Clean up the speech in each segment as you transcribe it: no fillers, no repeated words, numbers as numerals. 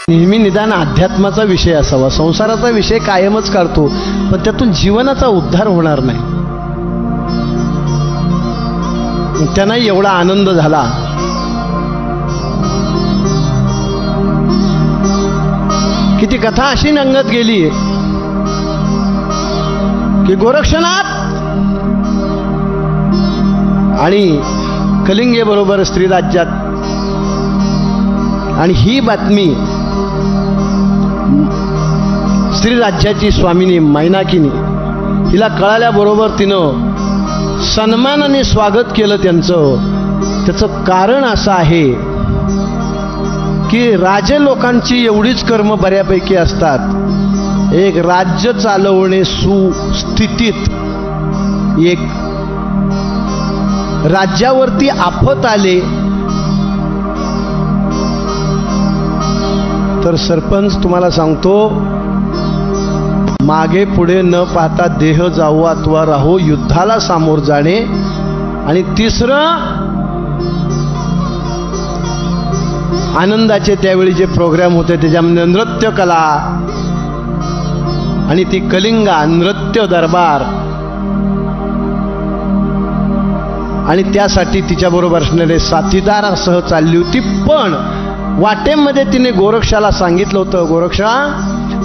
नेहमी निदान अध्यात्माचा विषय असावा, संसाराचा विषय कायमच काढतो पण त्यातून जीवनाचा उद्धार होणार नाही. त्यांना एवढा आनंद झाला. की ती कथा अशी रंगत गेली की गोरक्षनाथ आणि कलिंगे बरोबर स्त्री राज्यात. आणि ही बातमी स्त्री राज्याची स्वामिनी मैनाकिनी हिला कळाल्याबरोबर तिनं सन्मानाने स्वागत केलं त्यांचं. त्याचं कारण असं आहे की राजे लोकांची एवढीच कर्म बऱ्यापैकी असतात. एक राज्य चालवणे सुस्थितीत, एक राज्यावरती आफत आले तर सरपंच तुम्हाला सांगतो मागे पुढे न पाहता देह जावो अथवा राहो युद्धाला सामोर जाणे. आणि तिसरं आनंदाचे त्यावेळी जे प्रोग्राम होते त्याच्यामध्ये नृत्य कला आणि ती कलिंगा नृत्य दरबार. आणि त्यासाठी तिच्याबरोबर असणारे साथीदारासह चालली होती. पण वाटेमध्ये तिने गोरक्षाला सांगितलं होतं, गोरक्षा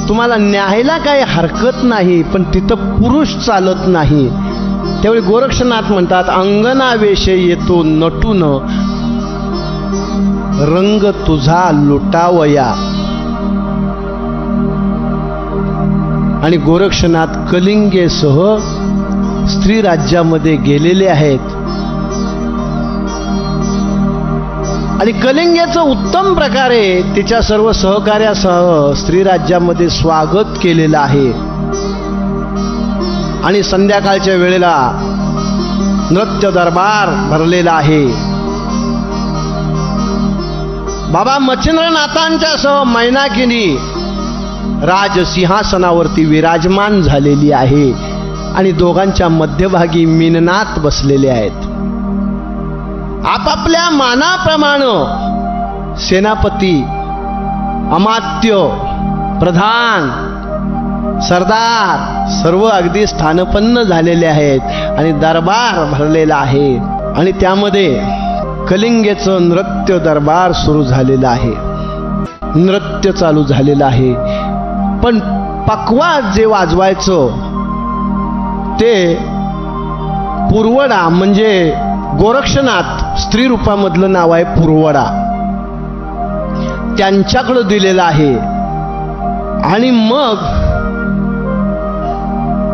तुम्हाला न्यायला काही हरकत नाही पण तिथं पुरुष चालत नाही. त्यावेळी गोरक्षनाथ म्हणतात अंगना वेश येतो नटून रंग तुझा लुटावया. आणि गोरक्षनाथ कलिंगेसह स्त्री राज्यामध्ये गेलेले आहेत. आणि कलिंगेचं उत्तम प्रकारे तिच्या सर्व सहकार्यासह स्त्री राज्यामध्ये स्वागत केलेलं आहे. आणि संध्याकाळच्या वेळेला नृत्य दरबार भरलेला आहे. बाबा मच्छिंद्रनाथांच्या सह मैनाकिनी राजसिंहासनावरती विराजमान झालेली आहे. आणि दोघांच्या मध्यभागी मीननाथ बसलेले आहेत. आपापल्या मानाप्रमाणे सेनापती, अमात्य, प्रधान, सरदार सर्व अगदी स्थानपन्न झालेले आहेत. आणि दरबार भरलेला आहे. आणि त्यामध्ये कलिंगेचं नृत्य दरबार सुरू झालेलं आहे. नृत्य चालू झालेलं आहे. पण पकवाज जे वाजवायचं ते पुरवडा, म्हणजे गोरक्षनाथ स्त्री रूपामधलं नाव आहे पुरवडा, त्यांच्याकडं दिलेलं आहे. आणि मग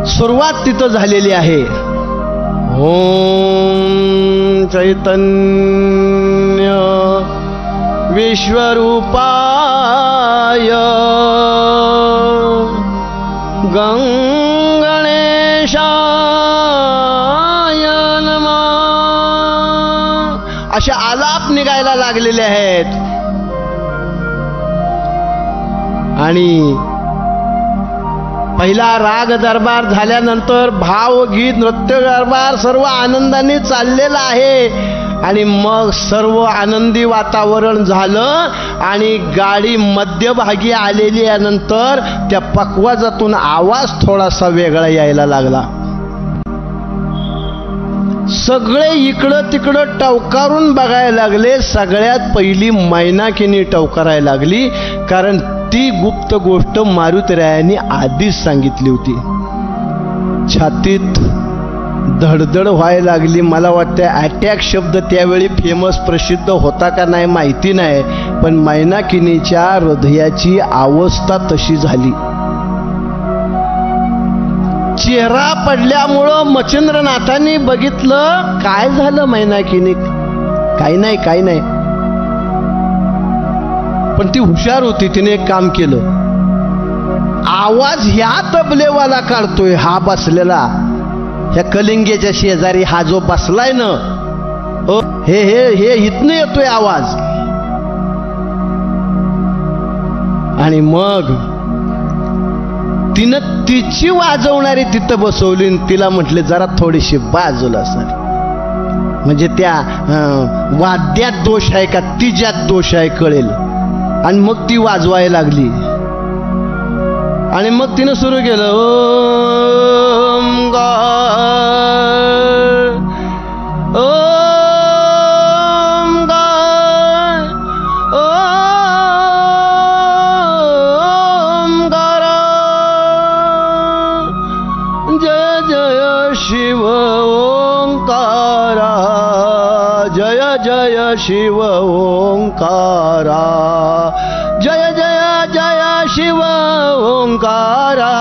सुरुवात तिथं झालेली आहे. ओम चैतन्य विश्वरूपाय गणेशाय नमः अशा आलाप निघायला लागलेले आहेत. आणि पहिला राग दरबार झाल्यानंतर भावगीत नृत्य दरबार सर्व आनंदाने चाललेला आहे. आणि मग सर्व आनंदी वातावरण झालं. आणि गाडी मध्यभागी आलेली यानंतर त्या पकवाजातून आवाज थोडासा वेगळा यायला लागला. सगळे इकडं तिकडं टवकारून बघायला लागले. सगळ्यात पहिली मैनाकिनी टवकारायला लागली, कारण ती गुप्त गोष्ट मारुतीरायांनी आधीच सांगितली होती. छातीत धडधड व्हायला लागली. मला वाटतं अटॅक शब्द त्यावेळी फेमस प्रसिद्ध होता का नाही माहिती नाही, पण मैनाकिनीच्या हृदयाची अवस्था तशी झाली. चेहरा पडल्यामुळं मच्छिंद्रनाथांनी बघितलं काय झालं मैनाकिनी. काही नाही काही नाही, पण ती हुशार होती. तिने एक काम केलं. आवाज ह्या तबलेवाला काढतोय, हा बसलेला ह्या कलिंगेच्या शेजारी हा जो बसलाय ना, हे हे हे इथनं येतोय आवाज. आणि मग तिनं तिची वाजवणारी तिथं बसवली. तिला म्हटले जरा थोडीशी बाजूला सर, म्हणजे त्या वाद्यात दोष आहे का तिच्यात दोष आहे कळेल. आणि मग ती वाजवायला लागली आणि मग तिनं सुरू केलं ओंकार ओंकार ओंकार जय जय शिव ओंकारा जय जय शिव ओंकारा जय जय जय शिव ओंकारा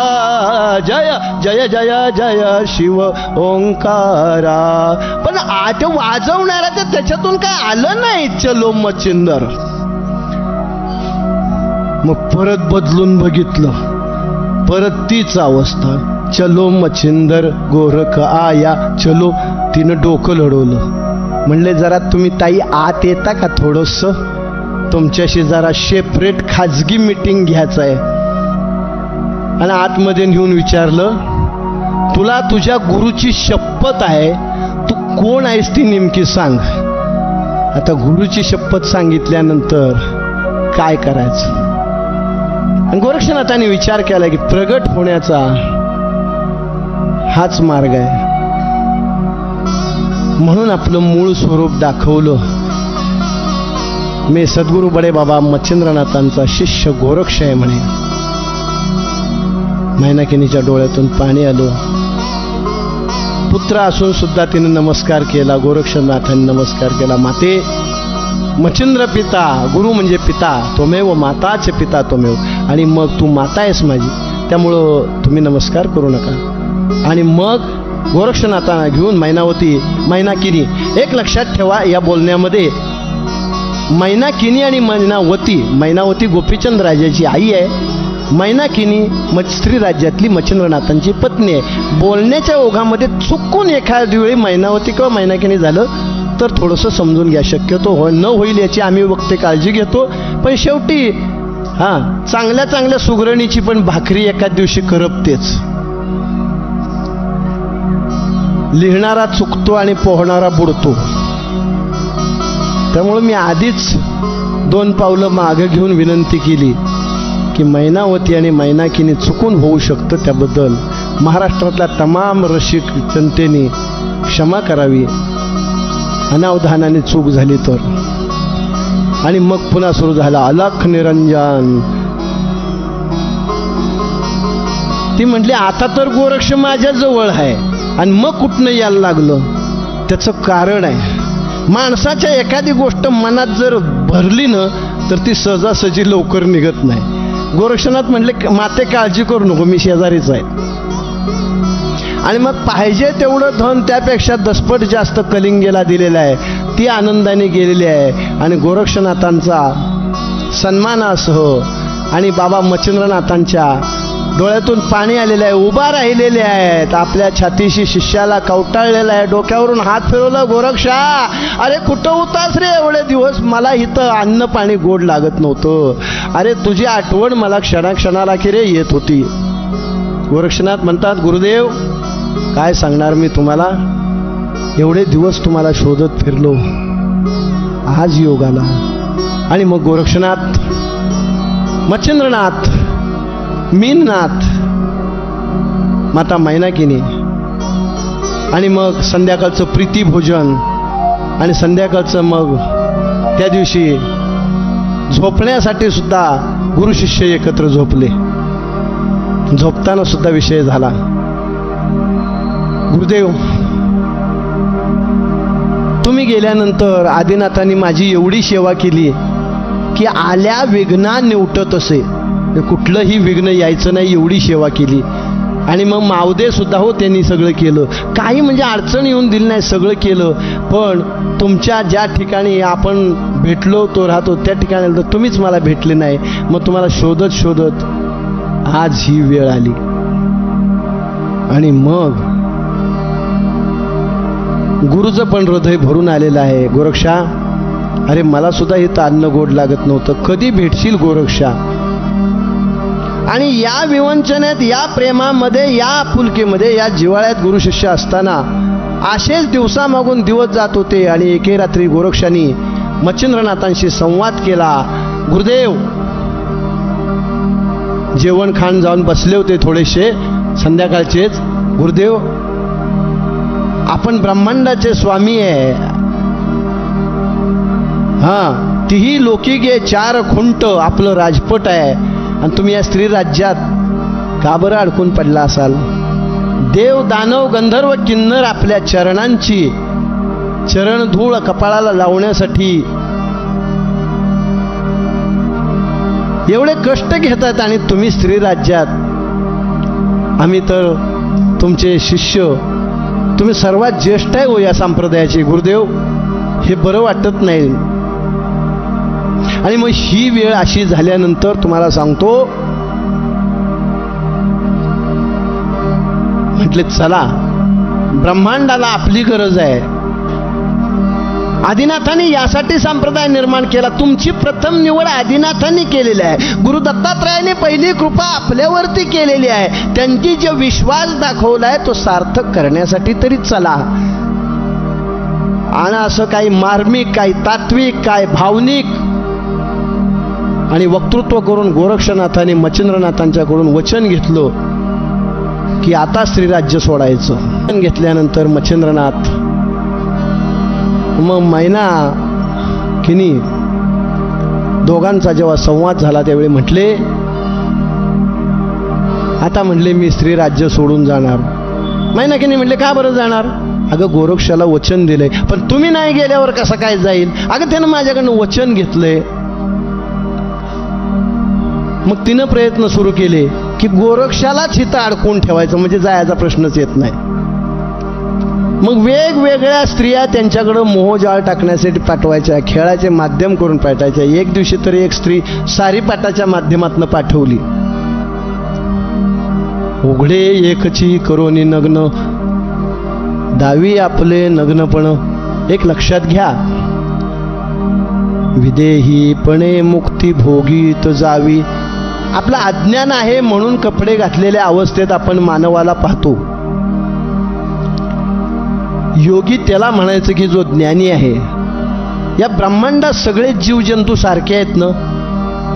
जय जय जय जय शिव ओंकारा. पण आठ वाजवणारा तर त्याच्यातून काय आलं नाही चलो मच्छिंदर. मग परत बदलून बघितलं, परत तीच अवस्था. चलो मच्छिंदर गोरख आया चलो. तिनं डोकं लढवलं. म्हणले जरा तुम्ही ताई आत येता का, थोडंसं तुमच्याशी जरा सेपरेट खाजगी मीटिंग घ्यायचं आहे. आणि आतमध्ये घेऊन विचारलं, तुला तुझ्या गुरुची शपथ आहे, तू कोण आहेस ती नेमकी सांग. आता गुरुची शपथ सांगितल्यानंतर काय करायचं. आणि गोरक्षनाथाने विचार केला की प्रगट होण्याचा हाच मार्ग आहे. म्हणून आपलं मूळ स्वरूप दाखवलं. मी सद्गुरु बडे बाबा मच्छिंद्रनाथांचा शिष्य गोरक्ष आहे म्हणे. मैनाकिनीच्या डोळ्यातून पाणी आलं. पुत्र असून सुद्धा तिने नमस्कार केला. गोरक्षनाथांनी नमस्कार केला. माते मच्छिंद्र पिता, गुरु म्हणजे पिता, त्वमेव माताचे पिता त्वमेव. आणि मग तू माता आहेस माझी, त्यामुळं तुम्ही नमस्कार करू नका. आणि मग गोरक्षनाथांना घेऊन मैनाकिनी. एक लक्षात ठेवा या बोलण्यामध्ये, मैनाकिनी आणि मैनावती गोपीचंद राजाची आई आहे. मैनाकिनी स्त्री राज्यातली मच्छिंद्रनाथांची पत्नी आहे. बोलण्याच्या ओघामध्ये चुकून एखाद्या वेळी मैनावती किंवा मैनाकिनी झालं तर थोडंसं समजून घ्या. शक्यतो न होईल याची आम्ही वक्ते काळजी घेतो. पण शेवटी चांगल्या चांगल्या सुगरणीची पण भाकरी एखाद दिवशी करपतेच. लिहिणारा चुकतो आणि पोहणारा बुडतो. त्यामुळे मी आधीच 2 पावलं मागं घेऊन विनंती केली की मैनावती आणि मैनाकिनी चुकून होऊ शकतं, त्याबद्दल महाराष्ट्रातल्या तमाम रसिक जनतेने क्षमा करावी. अनावधानाने चूक झाली तर. आणि मग पुन्हा सुरू झाला अलख निरंजन. ती म्हटली आता तर गोरक्ष माझ्या जवळ आहे. आणि मग कुठनं यायला लागलं, त्याचं कारण आहे. माणसाच्या एखादी गोष्ट मनात जर भरली ना तर ती सहजासहजी लवकर निघत नाही. गोरक्षनाथ म्हटले माते काळजी करू नको, मी शेजारीच आहे. आणि मग पाहिजे तेवढं धन त्यापेक्षा दसपट जास्त कलिंगेला दिलेलं आहे. ती आनंदाने गेलेली आहे. आणि गोरक्षनाथांचा सन्मानासह आणि बाबा मच्छिंद्रनाथांच्या डोळ्यातून पाणी आलेलं आहे. उभा राहिलेले आहेत. आपल्या छातीशी शिष्याला कवटाळलेला आहे. डोक्यावरून हात फिरवला. गोरक्षा अरे कुठं होतास रे एवढे दिवस, मला इथं अन्न पाणी गोड लागत नव्हतं. अरे तुझी आठवण मला क्षणाक्षणाला की रे येत होती. गोरक्षनाथ म्हणतात गुरुदेव काय सांगणार मी तुम्हाला, एवढे दिवस तुम्हाला शोधत फिरलो, आज योग आला. आणि मग गोरक्षनाथ, मच्छिंद्रनाथ, मीननाथ, माता मैनाकिनी आणि मग संध्याकाळचं प्रीती भोजन. आणि संध्याकाळचं मग त्या दिवशी झोपण्यासाठी सुद्धा गुरु शिष्य एकत्र झोपले. झोपताना सुद्धा विषय झाला, गुरुदेव तुम्ही गेल्यानंतर आदिनाथांनी माझी एवढी सेवा केली की आल्या विघ्ना निवटत असे, कुठलंही विघ्न यायचं नाही एवढी सेवा केली. आणि मग मावदे सुद्धा हो त्यांनी सगळं केलं, काही म्हणजे अडचण येऊन दिली नाही, सगळं केलं. पण तुमच्या ज्या ठिकाणी आपण भेटलो तो राहतो त्या ठिकाणी तर तुम्हीच मला भेटले नाही. मग तुम्हाला शोधत शोधत आज ही वेळ आली. आणि मग गुरुचं पण हृदय भरून आलेलं आहे. गोरक्षा अरे मला सुद्धा इथं अन्न गोड लागत नव्हतं, कधी भेटशील गोरक्षा. आणि या विवंचनेत, या प्रेमामध्ये, या आपुलकीमध्ये, या जिव्हाळ्यात गुरु शिष्य असताना असेच दिवसामागून दिवस जात होते. आणि एके रात्री गोरक्षांनी मच्छिंद्रनाथांशी संवाद केला. गुरुदेव जेवण खाण जाऊन बसले होते थोडेसे संध्याकाळचेच. गुरुदेव आपण ब्रह्मांडाचे स्वामी आहे, हा तीही लौकिक आहे, 4 खुंट आपलं राजपट आहे, आणि तुम्ही या स्त्री राज्यात का बरं अडकून पडला असाल? देव दानव गंधर्व किन्नर आपल्या चरणांची चरण धूळ कपाळाला लावण्यासाठी एवढे कष्ट घेतात, आणि तुम्ही स्त्री राज्यात. आम्ही तर तुमचे शिष्य, तुम्ही सर्वात ज्येष्ठ आहे हो या संप्रदायाचे. गुरुदेव हे बरं वाटत नाही. आणि मग ही वेळ अशी झाल्यानंतर तुम्हाला सांगतो, म्हटले चला ब्रह्मांडाला आपली गरज आहे. आदिनाथांनी यासाठी संप्रदाय निर्माण केला. तुमची प्रथम निवड आदिनाथांनी केलेली आहे. गुरु दत्तात्रयाने पहिली कृपा आपल्यावरती केलेली आहे. त्यांची जो विश्वास दाखवलाय तो सार्थक करण्यासाठी तरी चला. आणि असं काही मार्मिक, काही तात्विक, काय भावनिक आणि वक्तृत्व करून गोरक्षनाथाने मच्छिंद्रनाथांच्याकडून वचन घेतलं की आता श्रीराज्य सोडायचं. घेतल्यानंतर मच्छिंद्रनाथ मग मैना किनी दोघांचा जेव्हा संवाद झाला त्यावेळी म्हटले, आता म्हणले मी स्त्री राज्य सोडून जाणार. मैना किनी म्हटले का बरं जाणार? अगं गोरक्षाला वचन दिलंय, पण तुम्ही नाही गेल्यावर कसं काय जाईल? अगं त्यानं माझ्याकडनं वचन घेतलंय. मग तिनं प्रयत्न सुरू केले की गोरक्षालाच इथं अडकून ठेवायचं, म्हणजे जायचा प्रश्नच येत नाही. मग वेगवेगळ्या स्त्रिया त्यांच्याकडं मोहजाळ टाकण्यासाठी पाठवायच्या, खेळाचे माध्यम करून पाठवायच्या. एक दिवशी तरी एक स्त्री सारीपाटाच्या माध्यमातून पाठवली. उघडे एकची करोनी नग्न, दावी आपले नग्नपण. एक लक्षात घ्या, विदेहीपणे मुक्ती भोगीत जावी. आपलं अज्ञान आहे म्हणून कपडे घातलेल्या अवस्थेत आपण मानवाला पाहतो. योगी त्याला म्हणायचं की जो ज्ञानी आहे. या ब्रह्मांडात सगळे जीवजंतू सारखे आहेत ना,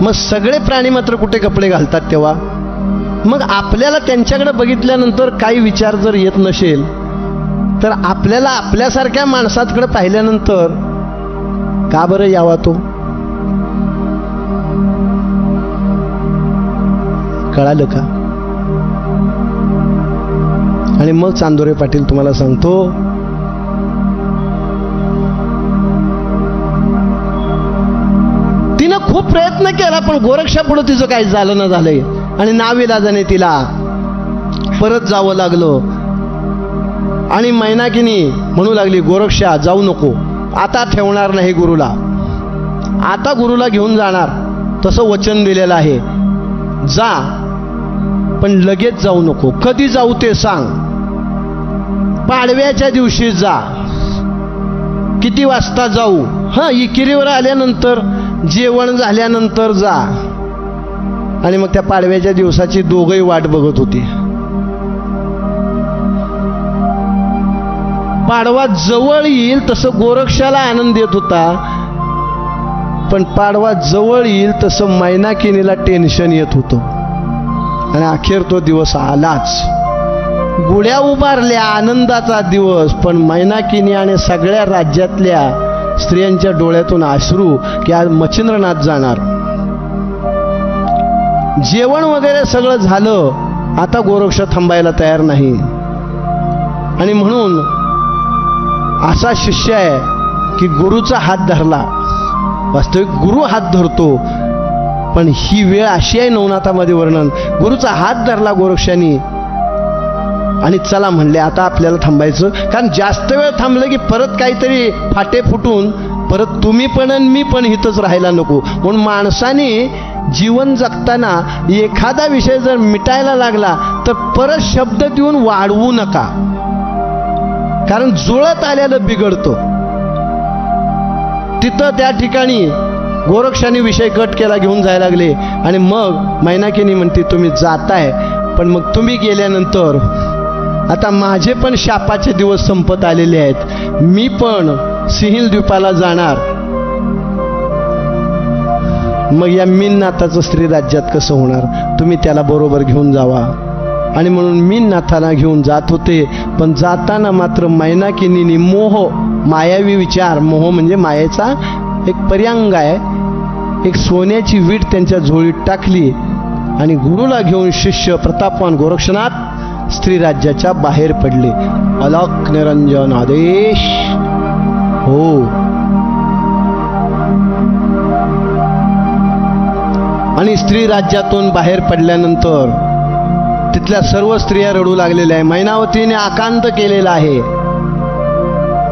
मग सगळे प्राणी मात्र कुठे कपडे घालतात तेव्हा? मग आपल्याला त्यांच्याकडे बघितल्यानंतर काही विचार जर येत नसेल तर आपल्याला आपल्यासारख्या माणसाकडे पाहिल्यानंतर का बरं यावा तो? कळालं का? आणि मग चांदोरे पाटील तुम्हाला सांगतो, तिनं खूप प्रयत्न केला पण गोरक्षापुढे तिचं काही झालं न झालंय, आणि नाविलाजाने तिला परत जावं लागलं. आणि मैनाकिनी म्हणू लागली, गोरक्षा जाऊ नको, आता ठेवणार नाही गुरुला, आता गुरुला घेऊन जाणार, तसं वचन दिलेलं आहे. जा पण लगेच जाऊ नको. कधी जाऊ ते सांग. पाडव्याच्या दिवशी जा. किती वाजता जाऊ? हा, इकिरीवर आल्यानंतर, जेवण झाल्यानंतर जा. आणि मग त्या पाडव्याच्या दिवसाची दोघंही वाट बघत होती. पाडवा जवळ येईल तसं गोरक्षाला आनंद येत होता, पण पाडवा जवळ येईल तसं मैनाकिनीला टेन्शन येत होतं. आणि अखेर तो दिवस आलाच. गुड्या उभारल्या, आनंदाचा दिवस. पण मैनाकिनी आणि सगळ्या राज्यातल्या स्त्रियांच्या डोळ्यातून अश्रू की आज मच्छिंद्रनाथ जाणार. जेवण वगैरे सगळं झालं, आता गोरक्ष थांबायला तयार नाही. आणि म्हणून असा शिष्य आहे की गुरुचा हात धरला. वास्तविक गुरु हात धरतो, पण ही वेळ अशी आहे नवनाथामध्ये वर्णन. गुरुचा हात धरला गोरक्षाने आणि चला म्हणले आता आपल्याला थांबायचं, कारण जास्त वेळ थांबलं की परत काहीतरी फाटे फुटून परत तुम्ही पण आणि मी पण इथंच राहायला नको. म्हणून माणसाने जीवन जगताना एखादा विषय जर मिटायला लागला तर परत शब्द देऊन वाढवू नका, कारण जुळत आलेलं बिघडतं. तिथं त्या ठिकाणी गोरक्षाने विषय कट केला, घेऊन जायला लागले. आणि मग मैनाकिनी म्हणते तुम्ही जाताय, पण मग तुम्ही गेल्यानंतर आता माझे पण शापाचे दिवस संपत आलेले आहेत. मी पण सिंहील द्वीपाला जाणार. मग या मीननाथाचं स्त्री राज्यात कसं होणार? तुम्ही त्याला बरोबर घेऊन जावा. आणि म्हणून मीननाथाला घेऊन जात होते. पण जाताना मात्र मैनाकिनीने मोह, मायावी विचार, मोह म्हणजे मायेचा एक पर्यांग आहे, एक सोन्याची वीट त्यांच्या झोळीत टाकली आणि गुरुला घेऊन शिष्य प्रतापवान गोरक्षनाथ स्त्री राज्याच्या बाहेर पडले. अलख निरंजन आदेश. हो. आणि स्त्री राज्यातून बाहेर पडल्यानंतर तिथल्या सर्व स्त्रिया रडू लागलेल्या आहे. मैनावतीने आकांत केलेला आहे.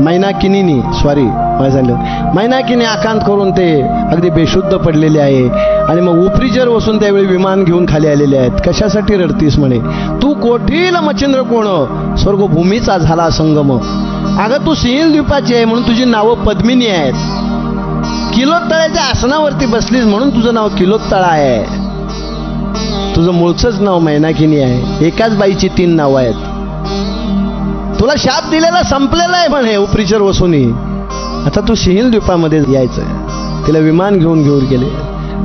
मैनाकिनीने मैनाकिनी आकांत करून ते अगदी बेशुद्ध पडलेले आहे. आणि मग उपरीचर बसून त्यावेळी विमान घेऊन खाली आलेले आहेत. कशासाठी रडतीस म्हणे? तू कोठील मच्छिंद्र कोण, स्वर्गभूमीचा झाला संगम. अगं तू सिंहल द्वीपाची आहे म्हणून तुझी नावं पद्मिनी आहेत. किलोत्तळ्याच्या आसनावरती बसलीस म्हणून तुझं नाव किलोत्तळा आहे. तुझं मूळचंच नाव मैनाकिनी आहे. एकाच बाईची 3 नावं आहेत. तुला शाप दिलेला संपलेला आहे म्हणे उपरीचर वसूनी. आता तू सिंहल द्वीपामध्ये यायचं. तिला विमान घेऊन गेले.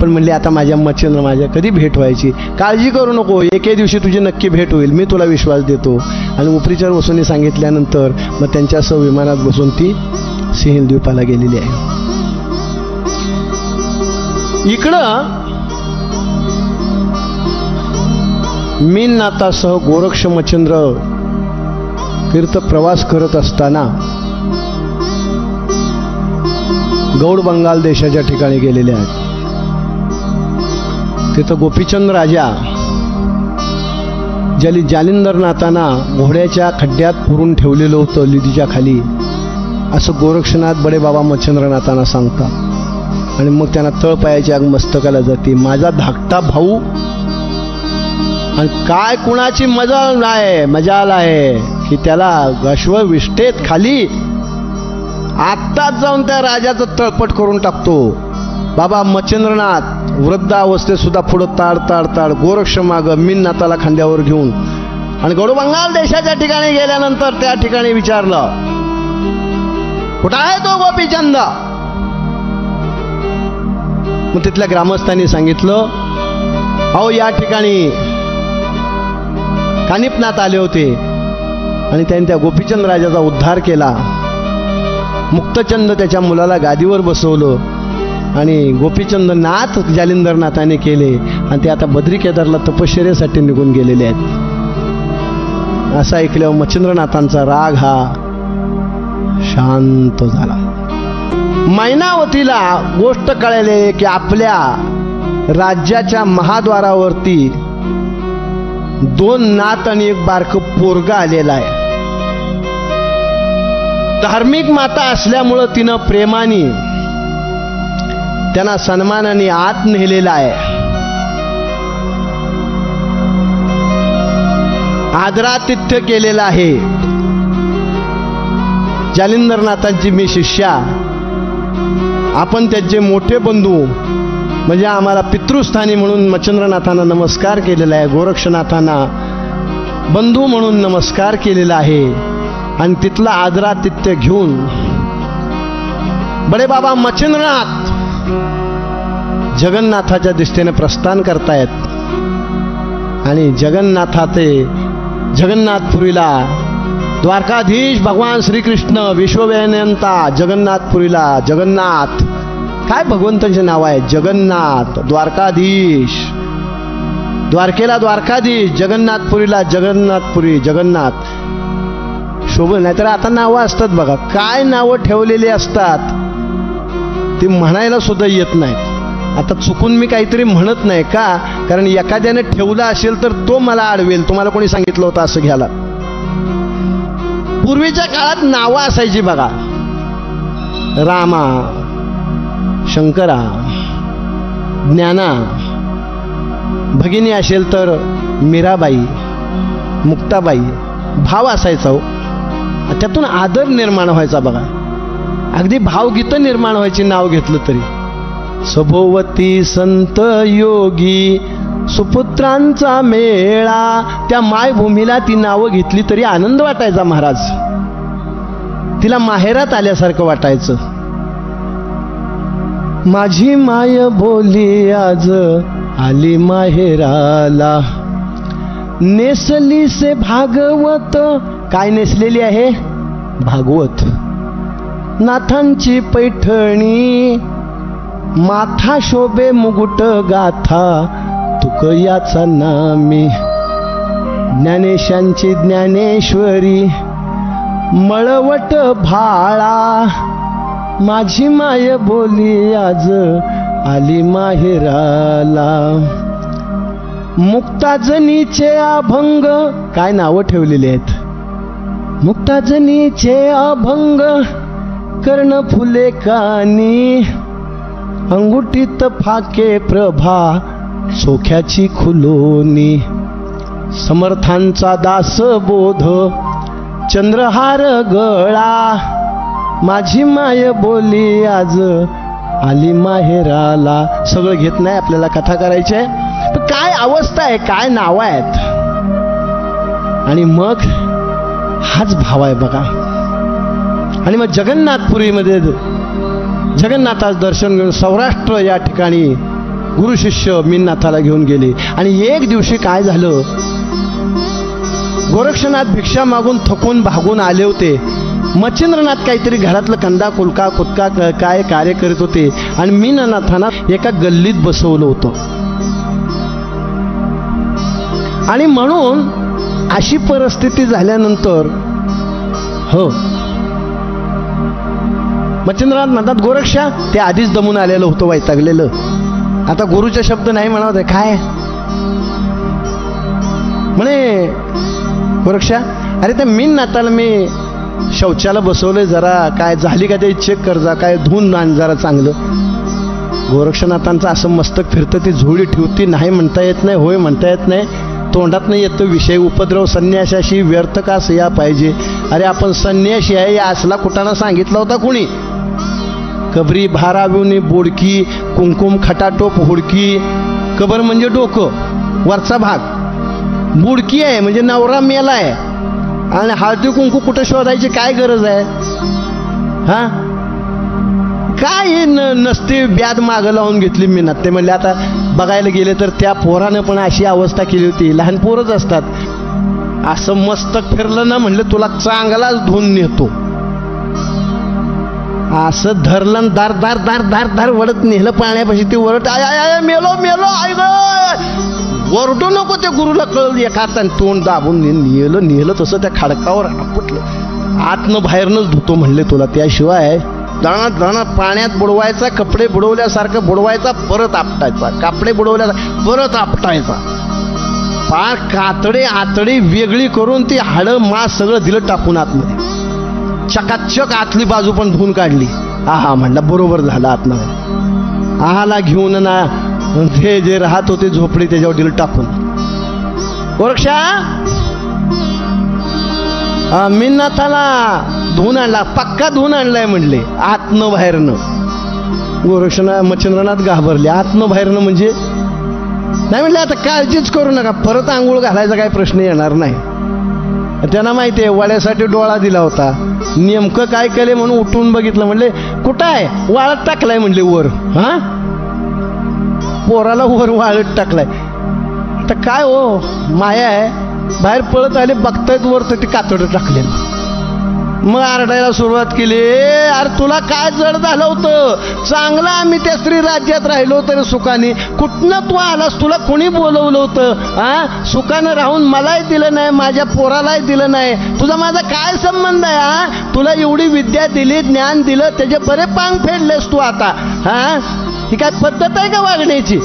पण म्हणले आता माझ्या मच्छिंद्र माझ्या कधी भेट व्हायची? काळजी करू नको, एके दिवशी तुझी नक्की भेट होईल, मी तुला विश्वास देतो. आणि उपरीचर वसूनी सांगितल्यानंतर मग त्यांच्यासह विमानात बसून ती सिंहल द्वीपाला गेलेली आहे. इकडं मीननाथासह गोरक्ष मच्छिंद्र तीर्थ प्रवास करत असताना गौड बंगाल देशाच्या ठिकाणी गेलेले आहेत. तिथं गोपीचंद राजा ज्याला जालिंदरनाथांना घोड्याच्या खड्ड्यात पुरून ठेवलेलं होतं लिदीच्या खाली, असं गोरक्षनाथ बडे बाबा मच्छिंद्रनाथांना सांगतात. आणि मग त्यांना तळपायाची आग मस्तकाला जाते. माझा धाकटा भाऊ आणि काय कुणाची मजाल आहे की त्याला अश्व विष्ठेत खाली आत्ताच जाऊन त्या राजाचं तळपट करून टाकतो. बाबा मच्छिंद्रनाथ वृद्ध अवस्थेत सुद्धा पुढं ताड गोरक्ष माग मीननाथाला खांद्यावर घेऊन आणि गौड बंगाल देशाच्या ठिकाणी गेल्यानंतर त्या ठिकाणी विचारलं, कुठं आहे तो गोपीचंद? मग तिथल्या ग्रामस्थांनी सांगितलं, अहो या ठिकाणी कानिपनाथ आले होते आणि त्यांनी त्या गोपीचंद राजाचा उद्धार केला. मुक्तचंद त्याच्या मुलाला गादीवर बसवलं आणि गोपीचंद नाथ जालिंदरनाथाने केले आणि ते आता बद्री केदारला तपश्चर्यासाठी निघून गेलेले आहेत. असं ऐकल्यावर मच्छिंद्रनाथांचा राग हा शांत झाला. मैनावतीला गोष्ट कळली की आपल्या राज्याच्या महाद्वारावरती 2 नात आणि 1 बारकं पोरगा आलेला आहे. धार्मिक माता असल्यामुळं तिनं प्रेमाने त्यांना सन्मानाने आत नेलेला आहे. आदरातिथ्य केलेलं आहे. जालिंदरनाथांची मी शिष्या, आपण त्याचे मोठे बंधू म्हणजे आम्हाला पितृस्थानी म्हणून मच्छिंद्रनाथांना नमस्कार केलेला आहे. गोरक्षनाथांना बंधू म्हणून नमस्कार केलेला आहे. आणि तिथला आदरातिथ्य घेऊन बडे बाबा मच्छिंद्रनाथ जगन्नाथाच्या दिशेने प्रस्थान करतायत. आणि जगन्नाथपुरीला द्वारकाधीश भगवान श्रीकृष्ण विश्ववैनंता जगन्नाथपुरीला, जगन्नाथ काय भगवंतांचे नाव आहे, जगन्नाथ, द्वारकाधीश, द्वारकेला द्वारकाधीश, जगन्नाथपुरीला जगन्नाथपुरी, जगन्नाथ शोभ. नाहीतर आता नावं असतात बघा, काय नावं ठेवलेली असतात ती म्हणायला सुद्धा येत नाहीत. आता चुकून मी काहीतरी म्हणत नाही का, कारण एखाद्याने ठेवला असेल तर तो मला अडवेल. तुम्हाला कोणी सांगितलं होतं असं घ्यायला? पूर्वीच्या काळात नावं असायची बघा, रामा, शंकरा, ज्ञाना, भगिनी असेल तर मीराबाई, मुक्ताबाई, भाव असायचा हो. त्यातून आदर निर्माण व्हायचा बघा, अगदी भावगीतं निर्माण व्हायची नाव घेतलं तरी. सभोवती संत योगी सुपुत्रांचा मेळा, त्या मायभूमीला ती नावं घेतली तरी आनंद वाटायचा महाराज. तिला माहेरात आल्यासारखं वाटायचं. माझी माय बोली आज आली माहेराला, नेसली से भागवत. काय नेसलेली आहे? भागवत. नाथांची पैठणी, माथा शोभे मुकुट गाथा, तुक याचा नामी. ज्ञानेशांची ज्ञानेश्वरी, मळवट भाळा. माझी माय बोली आज आली माहेराला. मुक्ताजनीचे अभंग. काय नावं ठेवलेली आहेत? मुक्ताजनीचे अभंग, कर्ण फुले कानी, अंगुठीत फाके प्रभा, सोख्याची खुलोनी. समर्थांचा दासबोध, चंद्रहार गळा. माझी माय बोली आज आली माहेराला. सगळं घेत नाही, आपल्याला कथा करायची आहे. पण काय अवस्था आहे, काय नाव आहेत. आणि मग हाच भाव आहे बघा. आणि मग जगन्नाथपुरीमध्ये जगन्नाथाचं दर्शन घेऊन सौराष्ट्र या ठिकाणी गुरु शिष्य मीननाथाला घेऊन गेले. आणि एक दिवशी काय झालं, गोरक्षनाथ भिक्षा मागून थकून भागून आले होते. मच्छिंद्रनाथ काहीतरी घरातलं कंदा कुलका कुतका काय कार्य करीत होते. आणि मीननाथांना एका गल्लीत बसवलं होतं. आणि म्हणून अशी परिस्थिती झाल्यानंतर हो मच्छिंद्रनाथ म्हणतात, गोरक्षा, ते आधीच दमून आलेलं होतं, वैतागलेलं. आता गुरुचे शब्द नाही म्हणत आहे. काय म्हणे गोरक्षा? अरे त्या मीननाथाला मी शौचाला बसवलंय, जरा काय झाली का ते चेक कर जा, काय धुवून आण जरा चांगलं. गोरक्षनाथांचं असं मस्तक फिरतं, ती झोळी ठेवती, नाही म्हणता येत नाही, होय म्हणता येत नाही, तोंडात नाही येतो विषय. उपद्रव संन्याशाशी व्यर्थ का सया पाहिजे. अरे आपण संन्याशी आहे या असला कुटाणा सांगितला होता कुणी? कबरी भाराविवनी बोडकी, कुंकुम खटाटोप हुडकी. कबर म्हणजे डोकं, वरचा भाग. बुडकी आहे म्हणजे नवरा मेलाय. आणि हळदी कुंकू कुठं शोधायची काय गरज आहे? हा काय नसते ब्याद मागं लावून घेतली मीनात. ते म्हणले आता बघायला गेले तर त्या पोरानं पण अशी अवस्था केली होती. लहान पोरच असतात. असं मस्तक फिरलं ना, म्हणलं तुला चांगलाच धुवून नेतो. असं धरलं, दार दार दार दार दार वडत नेलं पाण्यापाशी. ते वरट आय आय मेलो मेलो आय ग, वरडू नको. ते गुरुला कळलं, एका हाताने तोंड दाबून नेलं तसं त्या खडकावर आपटलं. आतनं बाहेरनंच धुतो म्हणले तुला, त्याशिवाय दाणात दाणात पाण्यात बुडवायचा, कपडे बुडवल्यासारखं बुडवायचा, परत आपटायचा, कपडे बुडवल्यासारखं परत आपटायचा. पार कातडे आतडे वेगळी करून ती हाडं मांस सगळं दिलं टाकून आतमध्ये. चकाचक आतली बाजू पण धुवून काढली. आहा म्हणला बरोबर झालं. आतमध्ये आहाला घेऊन ना ते जे राहत होते झोपडी त्याच्यावर दिलं टाकून. गोरक्षा मीननाथाला धुवून आणला, पक्का धुवून आणलाय म्हणले, आतनं बाहेरनं. गोरक्षनाथ मच्छिंद्रनाथ घाबरले. आतनं बाहेरनं म्हणजे नाही म्हणले, आता काळजीच करू नका, परत आंघोळ घालायचा काही प्रश्न येणार नाही. त्यांना माहिती आहे वड्यासाठी डोळा दिला होता. नेमकं काय केले म्हणून उठून बघितलं. म्हणले कुठं आहे? वाळत टाकलाय म्हणले वर. हा पोराला वर वाळत टाकलाय. तर काय हो माया आहे. बाहेर पळत आले, बघतायत वर तर ते कातडं टाकलेलं. मग आरडायला सुरुवात केली. अरे तुला काय जड झालं होतं? चांगलं आम्ही त्या स्त्री राज्यात राहिलो तरी सुखाने, कुठनं तू आलास? तुला कोणी बोलवलं होतं? हा सुखानं राहून मलाही दिलं नाही, माझ्या पोरालाही दिलं नाही. तुझा माझा काय संबंध आहे? हा तुला एवढी विद्या दिली, ज्ञान दिलं, त्याचे बरे पांग फेडलेस तू आता. हा ही काय पद्धत आहे का वागण्याची?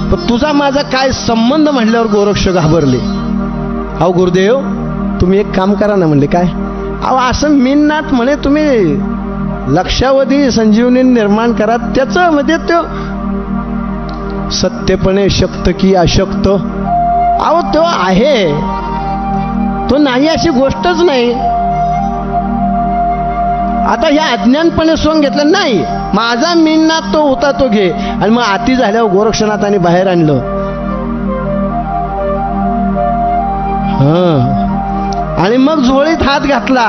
पण तुझा माझा काय संबंध म्हणल्यावर गोरक्ष घाबरले. अहो गुरुदेव तुम्ही एक काम करा ना. म्हणले काय? अहो असं मीननाथ म्हणे तुम्ही लक्षावधी संजीवनी निर्माण करा. त्याचं मध्ये तो सत्यपणे शक्त की अशक्त. अहो तो आहे, तो नाही अशी गोष्टच नाही. आता या अज्ञानपणे सोंग घेतलं नाही. माझा मीननाथ तो होता तो घे. आणि मग आती झाल्यावर गोरक्षनाथाने बाहेर आणलं. आणि मग झोळीत हात घातला.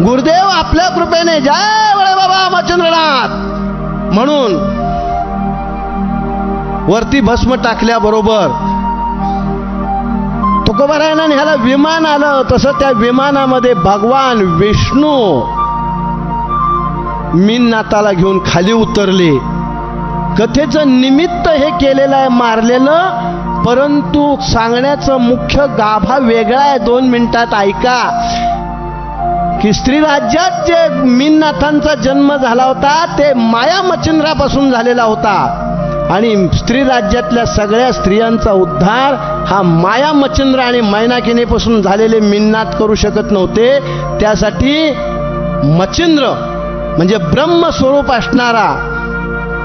गुरुदेव आपल्या कृपेने जय बळे बाबा मच्छिंद्रनाथ. म्हणून वरती भस्म टाकल्याबरोबर तुकोबारायानं ह्याला विमान आलं. तसं त्या विमानामध्ये भगवान विष्णू मीननाथाला घेऊन खाली उतरले. कथेचं निमित्त हे केलेलं आहे मारलेलं, परंतु सांगण्याचं मुख्य गाभा वेगळा आहे. 2 मिनिटात ऐका की स्त्री राज्यात जे मीननाथांचा जन्म झाला होता ते माया मच्छिंद्रापासून झालेला होता आणि स्त्री राज्यातल्या सगळ्या स्त्रियांचा उद्धार हा माया मच्छिंद्र आणि मैनाकिनीपासून झालेले मीननाथ करू शकत नव्हते. त्यासाठी मच्छिंद्र म्हणजे ब्रह्मस्वरूप असणारा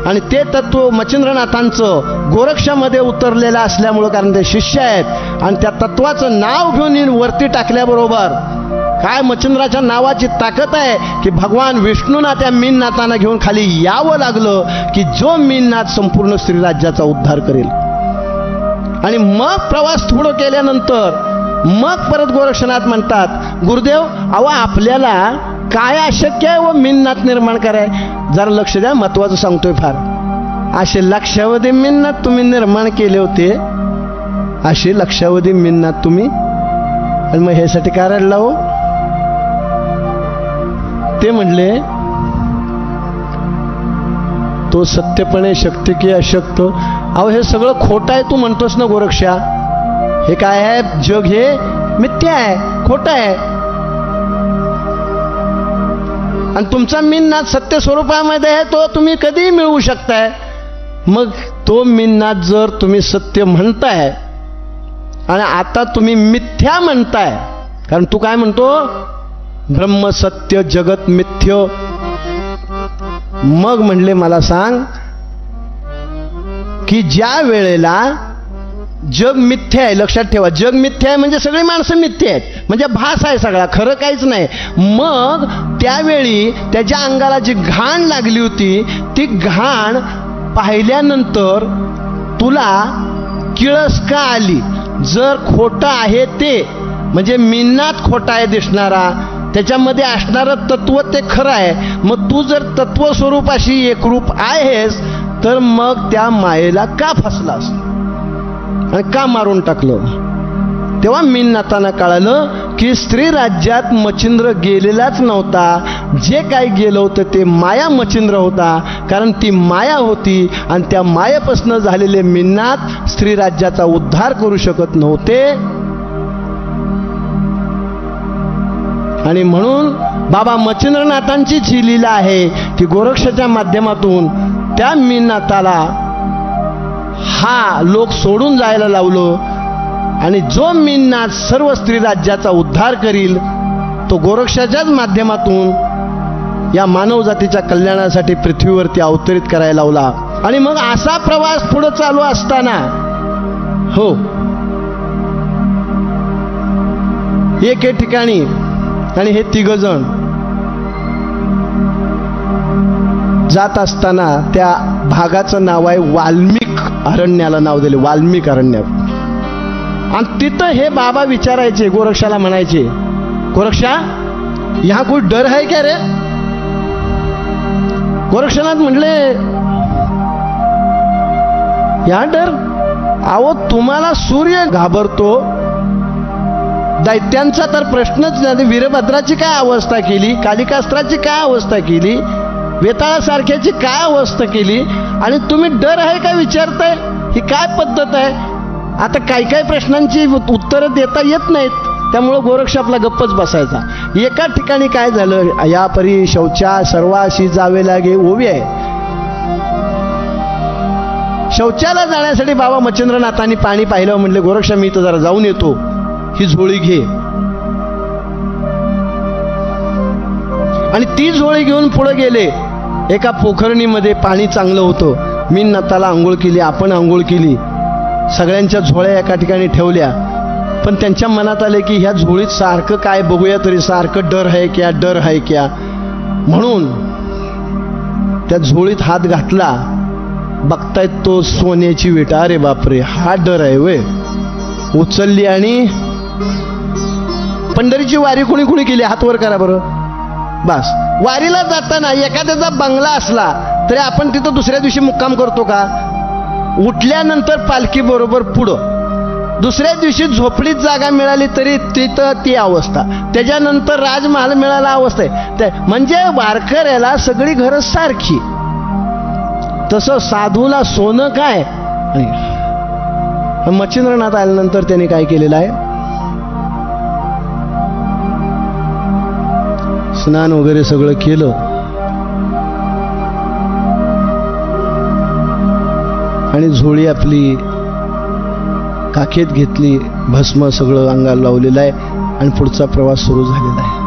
आणि ते तत्व मच्छिंद्रनाथांचं गोरक्षामध्ये उतरलेलं असल्यामुळं, कारण ते शिष्य आहेत आणि त्या तत्वाचं नाव घेऊन वरती टाकल्याबरोबर काय मच्छिंद्राच्या नावाची ताकद आहे की भगवान विष्णूंना त्या मीननाथांना घेऊन खाली यावं लागलं की जो मीननाथ संपूर्ण स्त्री राज्याचा उद्धार करेल. आणि मग प्रवास थोडं केल्यानंतर मग परत गोरक्षनाथ म्हणतात, गुरुदेव अहो आपल्याला काय अशक्य आहे व मीननाथ निर्माण कराय. जरा लक्ष द्या, महत्वाचं सांगतोय फार. असे लक्षावधी मीननाथ तुम्ही निर्माण केले होते, असे लक्षावधी मीननाथ तुम्ही, आणि मग ह्यासाठी काय रडला हो. ते म्हणले तो सत्यपणे शक्ती की अशक्त. अहो हे सगळं खोटं आहे तू म्हणतोस ना गोरक्षा. हे काय आहे, जग हे मिथ्या आहे, खोटं आहे. आणि तुमचा मीननाथ सत्य स्वरूपामध्ये आहे, तो तुम्ही कधीही मिळवू शकताय. मग तो मीननाथ जर तुम्ही सत्य म्हणताय आणि आता तुम्ही मिथ्या म्हणताय, कारण तू काय म्हणतो ब्रह्म सत्य जगत मिथ्य. मग म्हणले मला सांग की ज्या वेळेला जग मिथ्या आहे, लक्षात ठेवा जग मिथ्या आहे म्हणजे सगळी माणसं मिथ्या आहेत, म्हणजे भास आहे सगळा, खरं काहीच नाही. मग त्यावेळी त्याच्या अंगाला जी घाण लागली होती ती घाण पाहिल्यानंतर तुला किळस का आली. जर खोटं आहे ते म्हणजे मीननाथ खोटा आहे दिसणारा, त्याच्यामध्ये असणारं तत्व ते खरं आहे. मग तू जर तत्व स्वरूपाशी एकरूप आहेस तर मग त्या मायेला का फसलास आणि का मारून टाकलं. तेव्हा मीननाथांना कळालं की स्त्री राज्यात मच्छिंद्र गेलेलाच नव्हता, जे काही गेलं होतं ते माया मच्छिंद्र होता, कारण ती माया होती आणि त्या मायेपासून झालेले मीननाथ स्त्री राज्याचा उद्धार करू शकत नव्हते. आणि म्हणून बाबा मच्छिंद्रनाथांची जी लीला आहे की गोरक्षाच्या माध्यमातून त्या मीननाथाला हा लोक सोडून जायला लावलं आणि जो मीननाथ सर्व स्त्री राज्याचा उद्धार करील तो गोरक्षाच्याच माध्यमातून या मानव जातीच्या कल्याणासाठी पृथ्वीवरती अवतरित करायला लावला. आणि मग असा प्रवास पुढे चालू असताना हो एके ठिकाणी आणि हे 3 जण जात असताना त्या भागाचं नाव आहे वाल्मिक अरण्याला नाव दिले, वाल्मिक अरण्य. आणि तिथं हे बाबा विचारायचे गोरक्षाला, म्हणायचे गोरक्षा यहाँ कोई डर है क्या रे. गोरक्षनाथ म्हणले या डर, अहो तुम्हाला सूर्य घाबरतो, दैत्यांचा तर प्रश्नच नाही, वीरभद्राची काय अवस्था केली, कालिकास्त्राची काय अवस्था केली, वेताळासारख्याची काय अवस्था केली, आणि तुम्ही डर आहे का विचारताय. ही काय पद्धत आहे. आता काही काही प्रश्नांची उत्तरं देता येत नाहीत, त्यामुळं गोरक्ष आपला गप्पच बसायचा. एका ठिकाणी काय झालं, या परी शौचा सर्वाशी जावे लागे ओवी आहे. शौचाला जाण्यासाठी बाबा मच्छिंद्रनाथांनी पाणी पाहिलं, म्हणले गोरक्षा मी तर जरा जाऊन येतो, ही झोळी घे. आणि ती झोळी घेऊन पुढे गेले. एका पोखरणीमध्ये पाणी चांगलं होतं, मीननाथाला आंघोळ केली, आपण आंघोळ केली, सगळ्यांच्या झोळ्या एका ठिकाणी ठेवल्या. पण त्यांच्या मनात आले की ह्या झोळीत सारखं काय बघूया तरी, सारखं डर आहे क्या, डर आहे क्या. म्हणून त्या झोळीत हात घातला, बघतायत तो सोन्याची विटा. अरे बापरे, हा डर आहे वे. उचलली आणि पंढरीची वारी कुणी कुणी केली, हात वर करा बरं. बस वारीला जाताना एखाद्याचा बंगला असला तरी आपण तिथं दुसऱ्या दिवशी मुक्काम करतो का? उठल्यानंतर पालखी बरोबर पुढं, दुसऱ्या दिवशी झोपडीत जागा मिळाली तरी तिथं ती अवस्था, त्याच्यानंतर राजमहाल मिळाला अवस्था आहे. म्हणजे वारकऱ्याला सगळी घरं सारखी. तसं साधूला सोनं काय? मच्छिंद्रनाथ आल्यानंतर त्यांनी काय केलेलं आहे? स्नान वगैरे सगळं केलं, आणि झोळी आपली काखेत घेतली, भस्म सगळं अंगाला लावलेलं आहे, आणि पुढचा प्रवास सुरू झालेला आहे.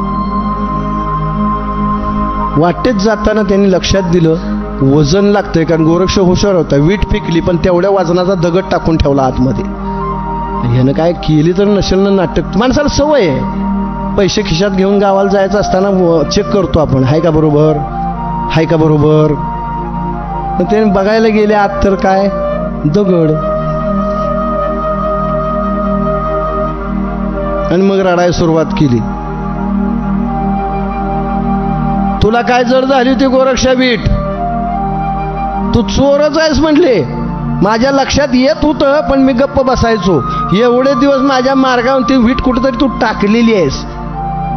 वाटेत जाताना त्यांनी लक्षात दिलं वजन लागतंय, कारण गोरक्ष हुशार होता. वीट फेकली पण तेवढ्या वजनाचा दगड टाकून ठेवला आतमध्ये. ह्यानं काय केली तर नसेल ना नाटक. माणसाला सवय आहे, पैसे खिशात घेऊन गावाला जायचं असताना चेक करतो आपण, हाय का बरोबर, हाय का बरोबर. ते बघायला गेले आत तर काय दगड, आणि मग रडायला सुरुवात केली. तुला काय जड झाली होती गोरक्षा वीट? तू चोरच आहेस म्हटले. माझ्या लक्षात येत होतं पण मी गप्प बसायचो. एवढे दिवस माझ्या मार्गावर ती वीट कुठेतरी तू टाकलेली आहेस,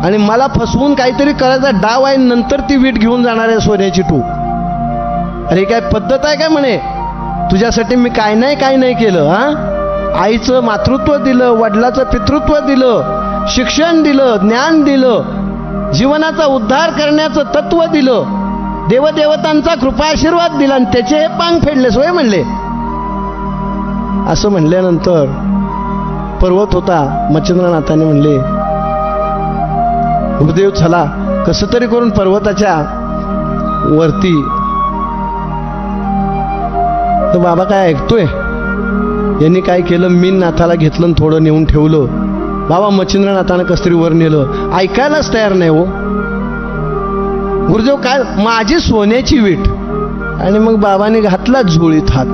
आणि मला फसवून काहीतरी करायचा डाव आहे, नंतर ती वीट घेऊन जाणार आहे सोन्याची तू. अरे काय पद्धत आहे काय म्हणे? तुझ्यासाठी मी काय नाही केलं. आईचं मातृत्व दिलं, वडिलाचं पितृत्व दिलं, शिक्षण दिलं, ज्ञान दिलं, जीवनाचा उद्धार करण्याचं तत्व दिलं, देवदेवतांचा कृपाशीर्वाद दिला, आणि त्याचे हे पांग फेडले सोय म्हणले. असं म्हणल्यानंतर पर्वत होता, मच्छिंद्रनाथाने म्हणले गुरुदेव चला कसं तरी करून पर्वताच्या वरती. तर बाबा काय ऐकतोय? यांनी काय केलं, मीन नाथाला घेतलं आणि थोडं नेऊन ठेवलं. बाबा मच्छिंद्रनाथानं कसं तरी वर नेलं, ऐकायलाच तयार नाही हो. गुरुदेव काय? माझी सोन्याची वीट. आणि मग बाबाने घातला झोळीत हात.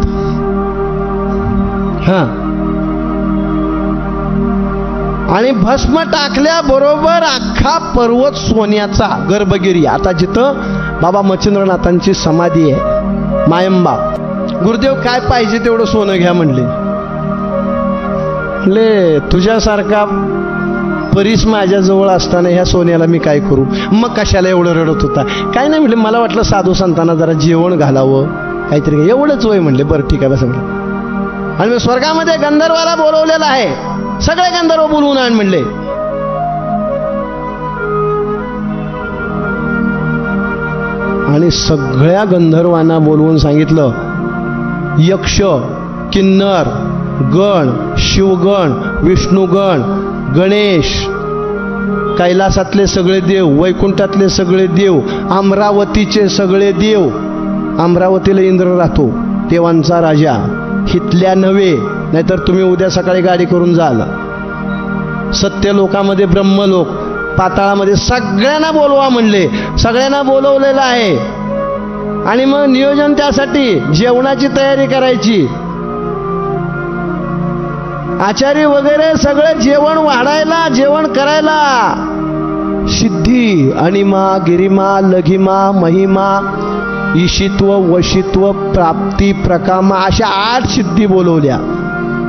आणि भस्म टाकल्याबरोबर अख्खा पर्वत सोन्याचा, गर्भगिरी. आता जिथं बाबा मच्छिंद्रनाथांची समाधी आहे, मायंबा. गुरुदेव काय पाहिजे तेवढं सोनं घ्या म्हणले. तुझ्यासारखा परीस माझ्याजवळ असताना ह्या सोन्याला मी काय करू? मग कशाला एवढं रडत होता? काय नाही म्हटलं, मला वाटलं साधू संतांना जरा जेवण घालावं काहीतरी, एवढंच वय म्हणले. बरं ठीक आहे बस म्हणलं. आणि मी स्वर्गामध्ये गंधर्वाला बोलवलेला आहे, सगळे गंधर्व बोलवून आण म्हणले. आणि सगळ्या गंधर्वांना बोलवून सांगितलं, यक्ष, किन्नर, गण, शिवगण, विष्णुगण, गणेश, कैलासातले सगळे देव, वैकुंठातले सगळे देव, अमरावतीचे सगळे देव. अमरावतीला इंद्र राहतो, देवांचा राजा. हितल्या नव्हे, नाहीतर तुम्ही उद्या सकाळी गाडी करून जाल. सत्यलोकामध्ये ब्रह्मलोक, पाताळामध्ये सगळ्यांना बोलवा म्हणले. सगळ्यांना बोलवलेलं आहे. आणि मग नियोजन त्यासाठी जेवणाची तयारी करायची. आचारी वगैरे सगळं जेवण वाढायला, जेवण करायला. सिद्धी, अणिमा, गिरिमा, लघिमा, महिमा, ईशित्व, वशित्व, प्राप्ती, प्रकामा, अशा 8 सिद्धी बोलवल्या.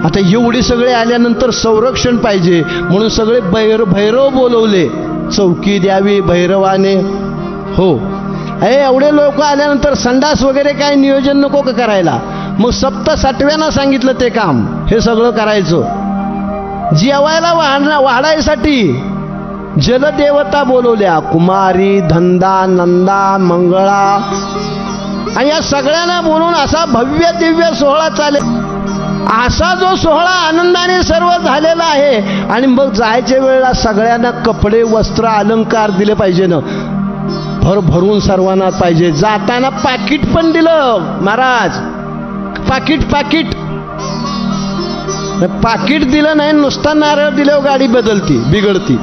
आता एवढे सगळे आल्यानंतर संरक्षण पाहिजे म्हणून सगळे भैरव बोलवले. चौकी द्यावी भैरवाने. हो, एवढे लोक आल्यानंतर संडास वगैरे काय नियोजन नको का करायला? मग 7व्यांना सांगितलं ते काम, हे सगळं करायचं. जेवायला वाढायसाठी जलदेवता बोलवल्या, कुमारी, धंदा, नंदा, मंगळा. आणि या सगळ्यांना बोलून असा भव्य दिव्य सोहळा चालेल. असा जो सोहळा आनंदाने सर्व झालेला आहे. आणि मग जायच्या वेळेला सगळ्यांना कपडे, वस्त्र, अलंकार दिले पाहिजे ना, भरभरून सर्वांना पाहिजे. जाताना पाकिट पण दिलं महाराज. पाकिट दिलं नाही, नुसता नारळ दिल्यावर गाडी बदलती, बिघडती.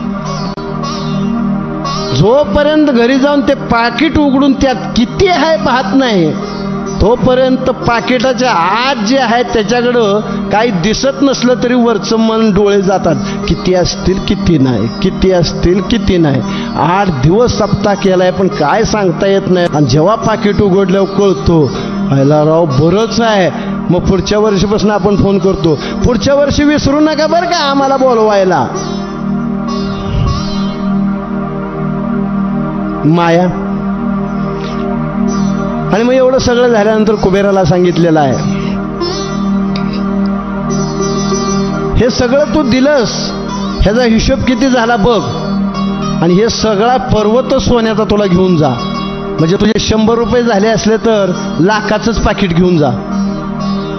जोपर्यंत घरी जाऊन ते पाकिट उघडून त्यात किती आहे पाहत नाही, तोपर्यंत पाकिटाच्या आत जे आहे त्याच्याकडं काही दिसत नसलं तरी वरचं मन डोळे जातात, किती असतील किती नाही, किती असतील किती नाही. 8 दिवस सप्ताह केलाय पण काय सांगता येत नाही. आणि जेव्हा पाकिट उघडल्यावर कळतो पहिला राव बरंच आहे. मग पुढच्या वर्षीपासून आपण फोन करतो, पुढच्या वर्षी विसरू नका बरं का आम्हाला बोलवायला. माया. आणि मग एवढं सगळं झाल्यानंतर कुबेराला सांगितलेलं आहे, हे सगळं तू दिलंस, ह्याचा हिशोब किती झाला बघ, आणि हे सगळा पर्वत सोन्याचा तुला घेऊन जा. म्हणजे तुझे 100 रुपये झाले असले तर लाखाचंच पाकिट घेऊन जा.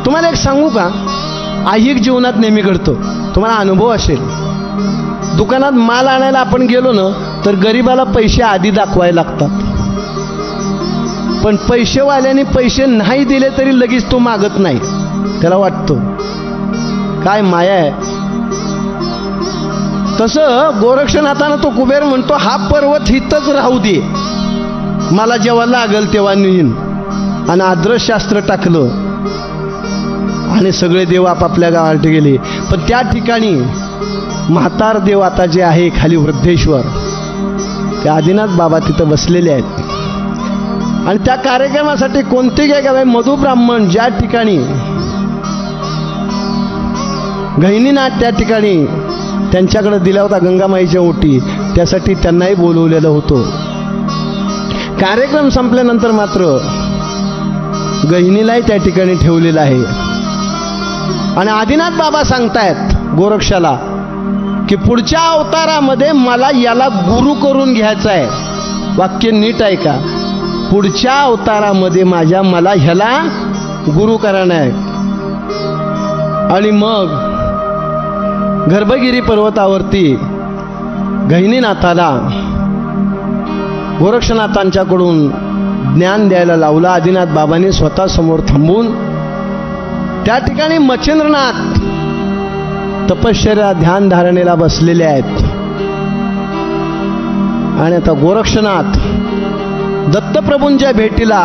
तुम्हाला एक सांगू का, ऐहिक जीवनात नेहमी घडतं, तुम्हाला अनुभव असेल. दुकानात माल आणायला आपण गेलो ना तर गरीबाला पैसे आधी दाखवायला लागतात, पण पैसेवाल्याने पैसे नाही दिले तरी लगेच तो मागत नाही. त्याला वाटतो काय माया आहे. तसं गोरक्षनाथानं तो कुबेर म्हणतो, हा पर्वत हितच राहू दे, मला जेव्हा लागल तेव्हा नेईन. आणि आदर्शशास्त्र टाकलं आणि सगळे देव आपापल्या गावात गेले. पण त्या ठिकाणी म्हातार देव आता जे आहे खाली वृद्धेश्वर, ते आदिनाथ बाबा तिथं बसलेले आहेत. आणि त्या कार्यक्रमासाठी कोणते काय मधु ब्राह्मण ज्या ठिकाणी गहिनीनाथ त्या ठिकाणी त्यांच्याकडे दिला होता गंगामाईच्या ओटी, त्यासाठी त्यांनाही बोलवलेलं होतं. कार्यक्रम संपल्यानंतर मात्र गहिनीलाही त्या ठिकाणी ठेवलेलं आहे. आणि आदिनाथ बाबा सांगतायत गोरक्षाला की पुढच्या अवतारामध्ये मला याला गुरु करून घ्यायचा आहे. वाक्य नीट आहे का, पुढच्या अवतारामध्ये मला ह्याला गुरु करायचं आहे. आणि मग गर्भगिरी पर्वतावरती गहिनीनाथाला गोरक्षनाथांच्याकडून ज्ञान द्यायला लावलं. आदिनाथ बाबांनी स्वतः समोर थांबून त्या ठिकाणी मच्छिंद्रनाथ तपश्चर्या ध्यान धारणेला बसलेले आहेत. आणि आता गोरक्षनाथ दत्तप्रभूंच्या भेटीला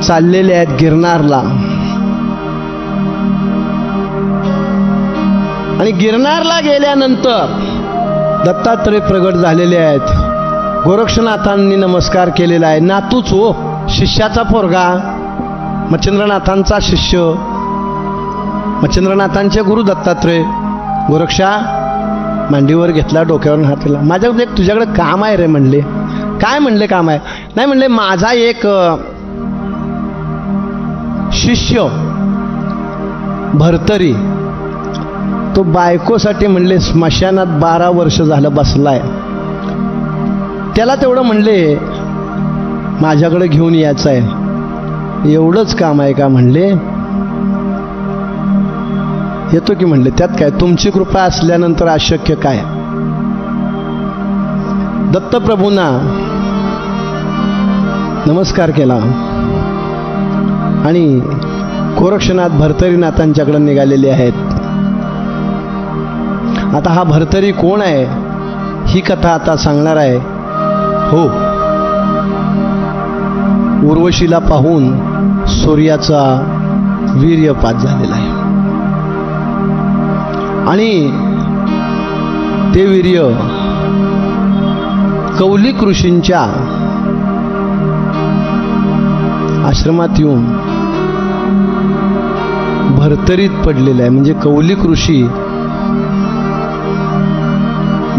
चाललेले आहेत गिरनारला. आणि गिरनारला गेल्यानंतर दत्तात्रय प्रगट झालेले आहेत. गोरक्षनाथांनी नमस्कार केलेला आहे. नातूच हो, शिष्याचा पोरगा, मच्छिंद्रनाथांचा शिष्य, मच्छिंद्रनाथांचे गुरु दत्तात्रय. गोरक्षा मांडीवर घेतला, डोक्यावरून हात केला. माझ्याकडे एक तुझ्याकडे काम आहे रे म्हणले. काय म्हणले काम आहे? नाही म्हणले, माझा एक शिष्य भरतरी, तो बायकोसाठी म्हणले स्मशानात 12 वर्ष झालं बसलाय. त्याला तेवढं म्हणले माझ्याकडे घेऊन यायचं आहे. एवढंच काम आहे का म्हणले? येतो की म्हणले. त्यात काय, तुमची कृपा असल्यानंतर अशक्य काय. दत्तप्रभूंना नमस्कार केला आणि गोरक्षनाथ भरतरीनाथांच्याकडे निघालेले आहेत. आता हा भरतरी कोण आहे ही कथा आता सांगणार आहे. हो, उर्वशीला पाहून सूर्याचा वीर्यपात झालेला आहे आणि ते वीर्य कौलिक ऋषींच्या आश्रमात येऊन भरतरीत पडलेलं आहे. म्हणजे कौलिक ऋषी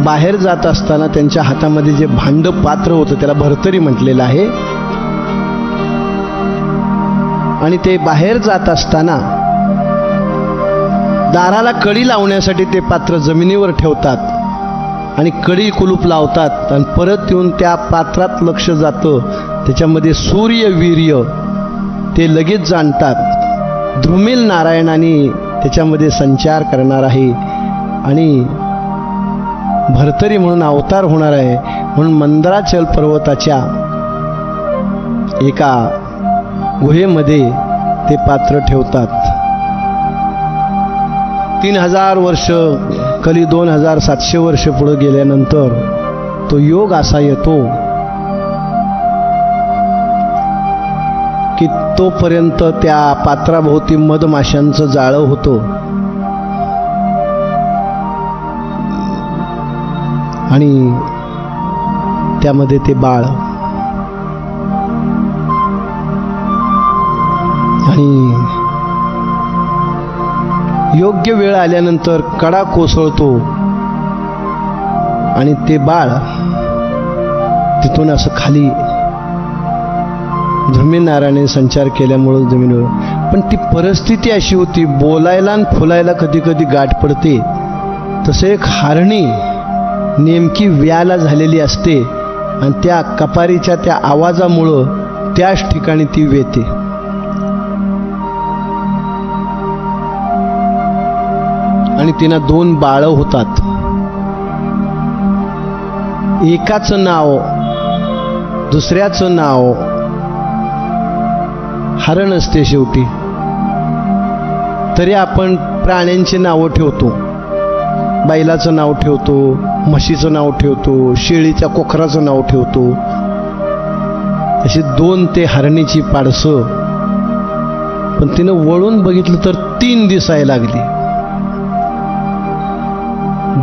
बाहेर जात असताना त्यांच्या हातामध्ये जे भांड पात्र होतं त्याला भरतरी म्हटलेलं आहे. आणि ते बाहेर जात असताना दाराला कडी लावण्यासाठी ते पात्र जमिनीवर ठेवतात आणि कडी कुलूप लावतात आणि परत येऊन त्या पात्रात लक्ष जातं. त्याच्यामध्ये सूर्यवीर्य ते लगेच जाणतात. धृमिल नारायणाने त्याच्यामध्ये संचार करणार आहे आणि भरतरी म्हणून अवतार होणार आहे. म्हणून मंदराचल पर्वताच्या एका गुहेमध्ये ते पात्र ठेवतात. 3000 वर्ष कली 2700 वर्ष पुढे गेल्यानंतर तो योग असा येतो की तोपर्यंत त्या पात्राभोवती मधमाशांचं जाळं होतं आणि त्यामध्ये ते बाळ आणि योग्य वेळ आल्यानंतर कडा कोसळतो आणि ते बाळ तिथून असं खाली जमीनाराने संचार केल्यामुळं जमिनीवर. पण ती परिस्थिती अशी होती, बोलायला आणि फुलायला कधी कधी गाठ पडते. तसं एक हरणी नेमकी व्याला झालेली असते आणि त्या कपारीच्या त्या आवाजामुळं त्याच ठिकाणी ती वेते. आणि तिला 2 बाळं होतात. एकाचं नाव दुसऱ्याचं नाव हरण असते. शेवटी तरी आपण प्राण्यांची नावं ठेवतो. बैलाचं नाव ठेवतो, म्हशीचं नाव ठेवतो, शेळीच्या कोखराचं नाव ठेवतो. अशी 2 ते हरणीची पाडसं. पण तिनं वळून बघितलं तर 3 दिसायला लागली.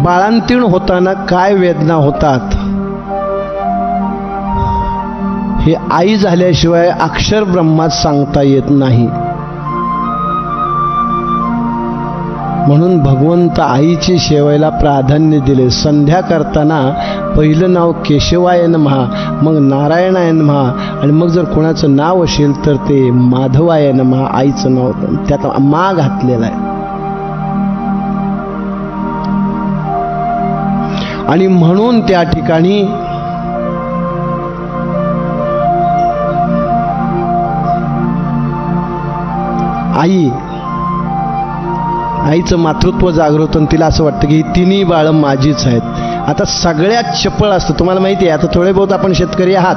बाळंतीण होताना काय वेदना होतात हे आई झाल्याशिवाय अक्षर ब्रह्मात सांगता येत नाही. म्हणून भगवंत आईची सेवेला प्राधान्य दिले. संध्या करताना पहिलं नाव केशवाय नमः, मग नारायणाय नमः, आणि मग जर कोणाचं नाव असेल तर ते माधवाय नमः, आईचं नाव त्यात मा घातलेला आहे. आणि म्हणून त्या ठिकाणी आईचं मातृत्व जागृत आणि तिला असं वाटतं की ही 3 बाळं माझीच आहेत. आता सगळ्यात चपळ असतं, तुम्हाला माहिती आहे. आता थोडे बहुत आपण शेतकरी आहात.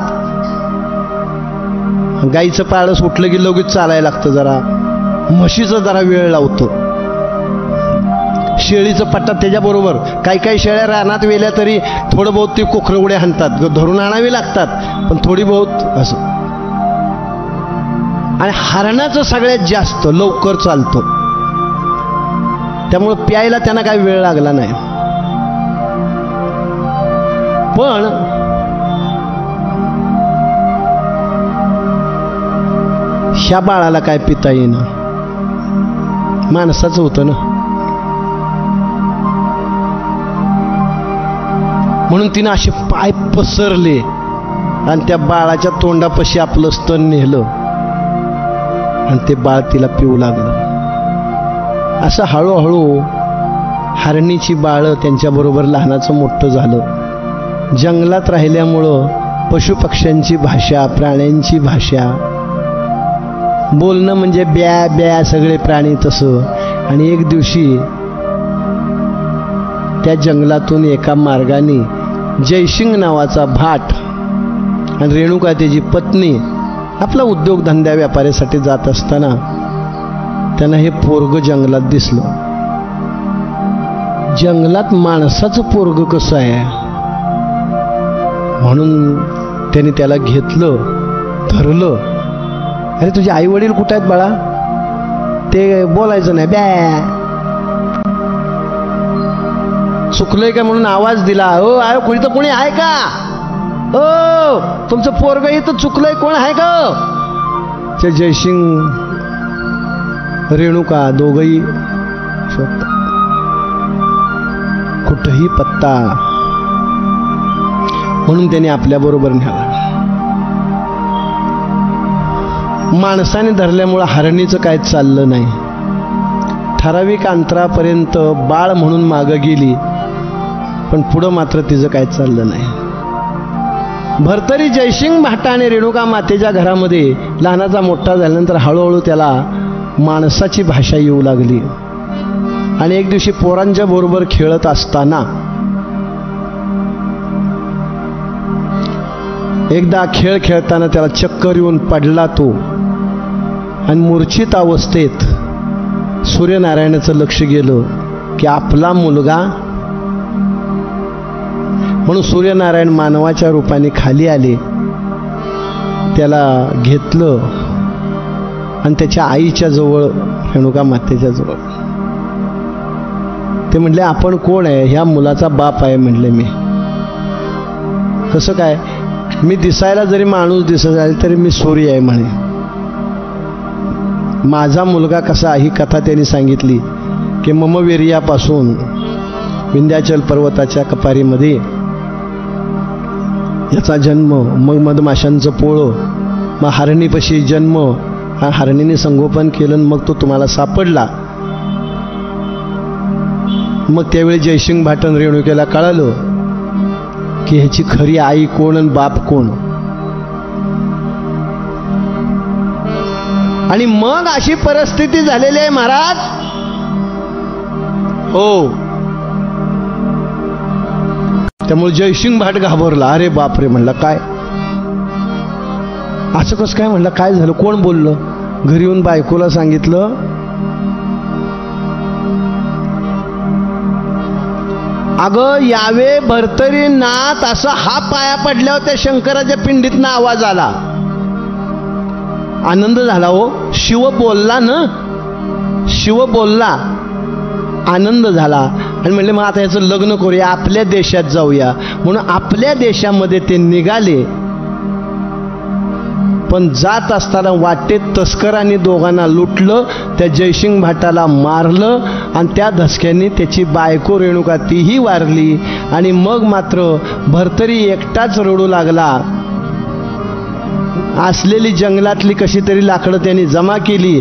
गाईचं पाळं सुटलं की लगेच चालायला लागतं, जरा म्हशीचं जरा वेळ लावतो, शेळीचं पट्टा त्याच्याबरोबर. काही शेळ्या रानात वेल्या तरी थोडं बहुत ती कोखरं उड्या हाणतात, धरून आणावी लागतात, पण थोडी बहुत असं. आणि हरणाचं सगळ्यात जास्त लवकर चालतो, त्यामुळे प्यायला त्यांना काही वेळ लागला नाही. पण ह्या बाळाला काय पिता येईना, माणसाचं होतं ना. म्हणून तिनं असे पाय पसरले आणि त्या बाळाच्या तोंडापाशी आपलं स्तन नेलं आणि ते बाळ तिला पिऊ लागलं. असं हळूहळू हरणीची बाळं त्यांच्याबरोबर लहानाचं मोठं झालं. जंगलात राहिल्यामुळं पशुपक्ष्यांची भाषा, प्राण्यांची भाषा, बोलणं म्हणजे ब्या ब्या सगळे प्राणी तसं. आणि एक दिवशी त्या जंगलातून एका मार्गाने जयसिंग नावाचा भाट आणि रेणुका त्याची पत्नी आपला उद्योगधंद्या व्यापारासाठी जात असताना त्यांना हे पोरग जंगलात दिसलं. जंगलात माणसाचं पोरग कसं आहे म्हणून त्यांनी त्याला घेतलं, धरलं. अरे तुझे आई वडील कुठे आहेत बाळा? ते बोलायचं नाही, ब्या. चुकलंय का म्हणून आवाज दिला. हो आहे कोणी तर कोणी आहे का? हो तुमचं पोरग इथं चुकलंय, कोण आहे का? ते जयसिंग रेणुका दोघही शोधतात, कुठंही पत्ता. म्हणून त्याने आपल्या बरोबर न्याला. माणसाने धरल्यामुळं हरणीचं काय चाललं नाही. ठराविक अंतरापर्यंत बाळ म्हणून मागं गेली, पण पुढं मात्र तिचं काय चाललं नाही. भरतरी जयसिंग भाटा आणि रेणुका मातेच्या घरामध्ये लहानाचा मोठा झाल्यानंतर हळूहळू त्याला माणसाची भाषा येऊ लागली. आणि एक दिवशी पोरांच्या बरोबर खेळत असताना एकदा खेळ खेळताना त्याला चक्कर येऊन पडला तो. आणि मूर्छित अवस्थेत सूर्यनारायणाचं लक्ष गेलं की आपला मुलगा. म्हणून सूर्यनारायण मानवाच्या रूपाने खाली आले, त्याला घेतलं आणि त्याच्या आईच्या जवळ, रेणुका मातेच्या जवळ. ते म्हणले आपण कोण आहे? ह्या मुलाचा बाप आहे म्हणले मी. कसं काय? मी दिसायला जरी माणूस दिसत आहे तरी मी सूर्य आहे म्हणे. माझा मुलगा कसा, ही कथा त्यांनी सांगितली की ममवीर्यापासून विंध्याचल पर्वताच्या कपारीमध्ये याचा जन्म, मग मधमाशांचं पोळं, मग हरणीपाशी जन्म, हरणीने संगोपन केलं, मग तो तुम्हाला सापडला. मग त्यावेळी जयसिंग भाटन रेणुकेला कळालं की ह्याची खरी आई कोण आणि बाप कोण. आणि मग अशी परिस्थिती झालेली आहे महाराज. हो, त्यामुळे जयसिंग भाट घाबरला. अरे बापरे म्हणला, काय असं कसं काय? म्हणलं काय झालं, कोण बोललं? घरी येऊन बायकोला सांगितलं. अगं यावे भरतरी नाथ असं हा पाया पडल्यावर त्या शंकराच्या पिंडीतनं आवाज आला. आनंद झाला हो. शिव बोलला ना, शिव बोलला, आनंद झाला. आणि म्हणले मग आता याचं लग्न करूया, आपल्या देशात जाऊया. म्हणून आपल्या देशामध्ये ते निघाले. पण जात असताना वाटेत तस्करांनी दोघांना लुटलं, त्या जयसिंग भाटाला मारलं आणि त्या धसक्यांनी त्याची बायको रेणुका तीही वारली. आणि मग मात्र भरतरी एकटाच रडू लागला. असलेली जंगलातली कशी तरी लाकडं त्यांनी जमा केली,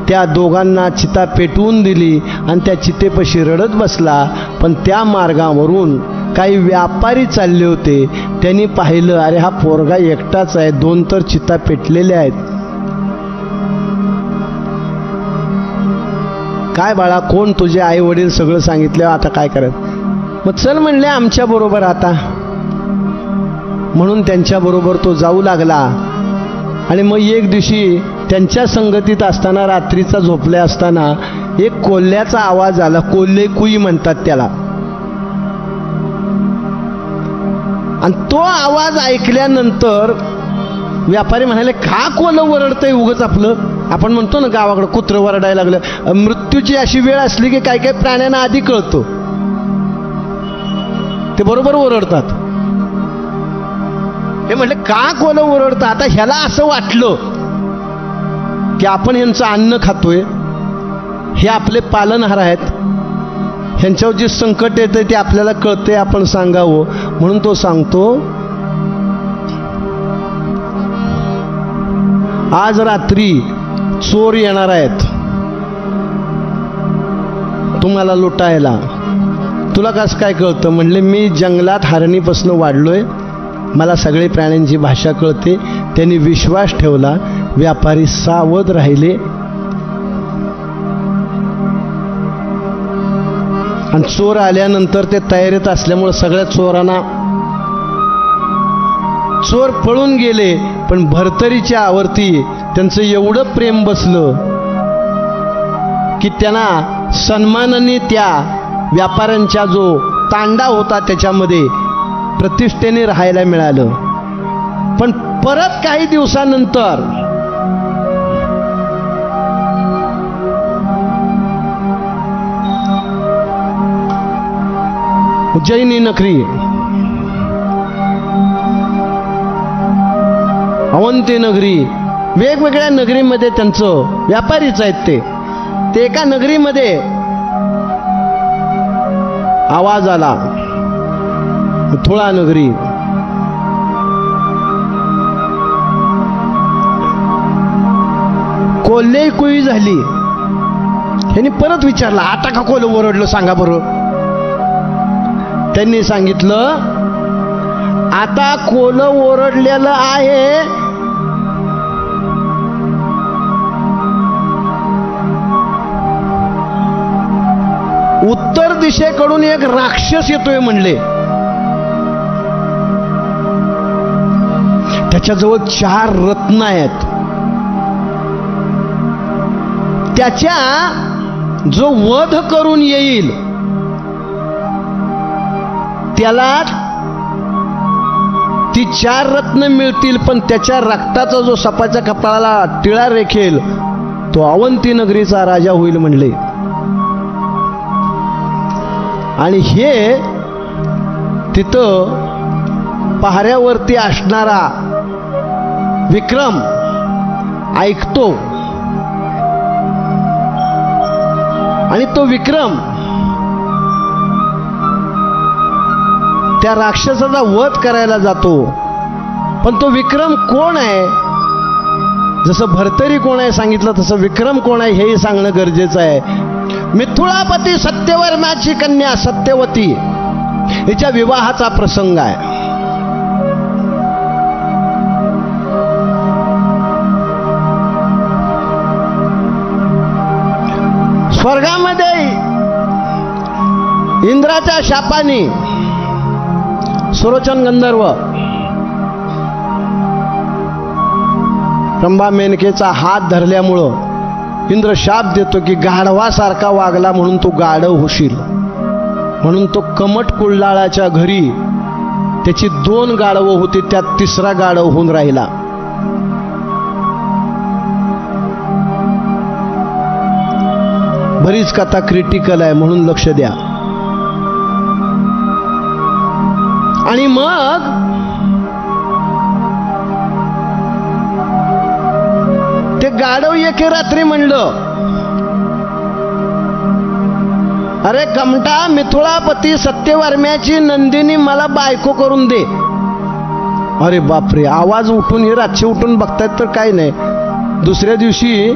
त्या दोघांना चिता पेटवून दिली आणि त्या चितेपाशी रडत बसला. पण त्या मार्गावरून काही व्यापारी चालले होते. त्यांनी पाहिलं, अरे हा पोरगा एकटाच आहे, 2 तर चिता पेटलेल्या आहेत. काय बाळा, कोण तुझे आई वडील? सगळं सांगितलं, आता काय करायचं? मग चल म्हणले आमच्या बरोबर आता. म्हणून त्यांच्या बरोबर तो जाऊ लागला. आणि मग एक दिवशी त्यांच्या संगतीत असताना, रात्रीचा झोपल्या असताना एक कोल्ह्याचा आवाज आला. कोल्हे कुई म्हणतात त्याला. आणि तो आवाज ऐकल्यानंतर व्यापारी म्हणाले, का कोल्ह वरडतंय उगच आपलं? आपण म्हणतो ना गावाकडं कुत्रं वरडायला लागलं. मृत्यूची अशी वेळ असली की काही काही प्राण्यांना आधी कळतो, ते बरोबर ओरडतात. हे म्हटले का कोल्ह ओरडतं? आता ह्याला असं वाटलं की आपण यांचं अन्न खातोय, हे आपले पालनहार आहेत, ह्यांच्यावर जे संकट येतं ते आपल्याला कळते, आपण सांगावं. म्हणून तो सांगतो, आज रात्री चोर येणार आहेत तुम्हाला लुटायला. तुला कसं काय कळतं? म्हणले मी जंगलात हरणीपासून वाढलोय, मला सगळे प्राण्यांची भाषा कळते. त्यांनी विश्वास ठेवला. व्यापारी सावध राहिले. आणि चोर आल्यानंतर ते तयारीत असल्यामुळे सगळ्या चोरांना, चोर पळून गेले. पण भरतरीच्या आवर्ती त्यांचं एवढं प्रेम बसलं की त्यांना सन्मानाने त्या व्यापाऱ्यांचा जो तांडा होता त्याच्यामध्ये प्रतिष्ठेने राहायला मिळालं. पण परत काही दिवसानंतर उज्जैनी नगरी, अवंती नगरी, वेगवेगळ्या नगरीमध्ये त्यांचं व्यापारीच आहेत ते एका नगरीमध्ये आवाज आला, थोळा नगरी. कोल्हे कुई झाली. ह्यांनी परत विचारलं, आता का कोल्हे ओरडलं सांगा बरं? त्यांनी सांगितलं, आता कोल्हे ओरडलेलं आहे उत्तर दिशेकडून एक राक्षस येतोय म्हणले. त्याच्याजवळ 4 रत्न आहेत. त्याच्या जो वध करून येईल त्याला ती 4 रत्न मिळतील. पण त्याच्या रक्ताचा जो सपाच्या कपाळाला टिळा रेखेल तो अवंती नगरीचा राजा होईल म्हणले. आणि हे तिथं पहाऱ्यावरती असणारा विक्रम ऐकतो आणि तो विक्रम त्या राक्षसाचा वध करायला जातो. पण तो विक्रम कोण आहे, जसं भर्तरी कोण आहे सांगितलं तसं विक्रम कोण आहे हेही सांगणं गरजेचं आहे. मिथुळापती सत्यवर्माची कन्या सत्यवती हिच्या विवाहाचा प्रसंग आहे. स्वर्गामध्ये इंद्राच्या शापाने सुरोचन गंधर्व रंभा मेनकेचा हात धरल्यामुळं इंद्र शाप देतो की गाढवासारखा वागला म्हणून तो गाढव होशील. म्हणून तो कमट कुळलाळाच्या घरी त्याची 2 गाढवं होती, त्यात 3रा गाढव होऊन राहिला. बरीच कथा क्रिटिकल आहे म्हणून लक्ष द्या. आणि मग ते गाढव एके रात्री म्हणलं, अरे कमटा, मिथुळापती सत्यवर्म्याची नंदिनी मला बायको करून दे. अरे बापरे, आवाज उठून, हे रातचे उठून बघतायत तर काही नाही. दुसऱ्या दिवशी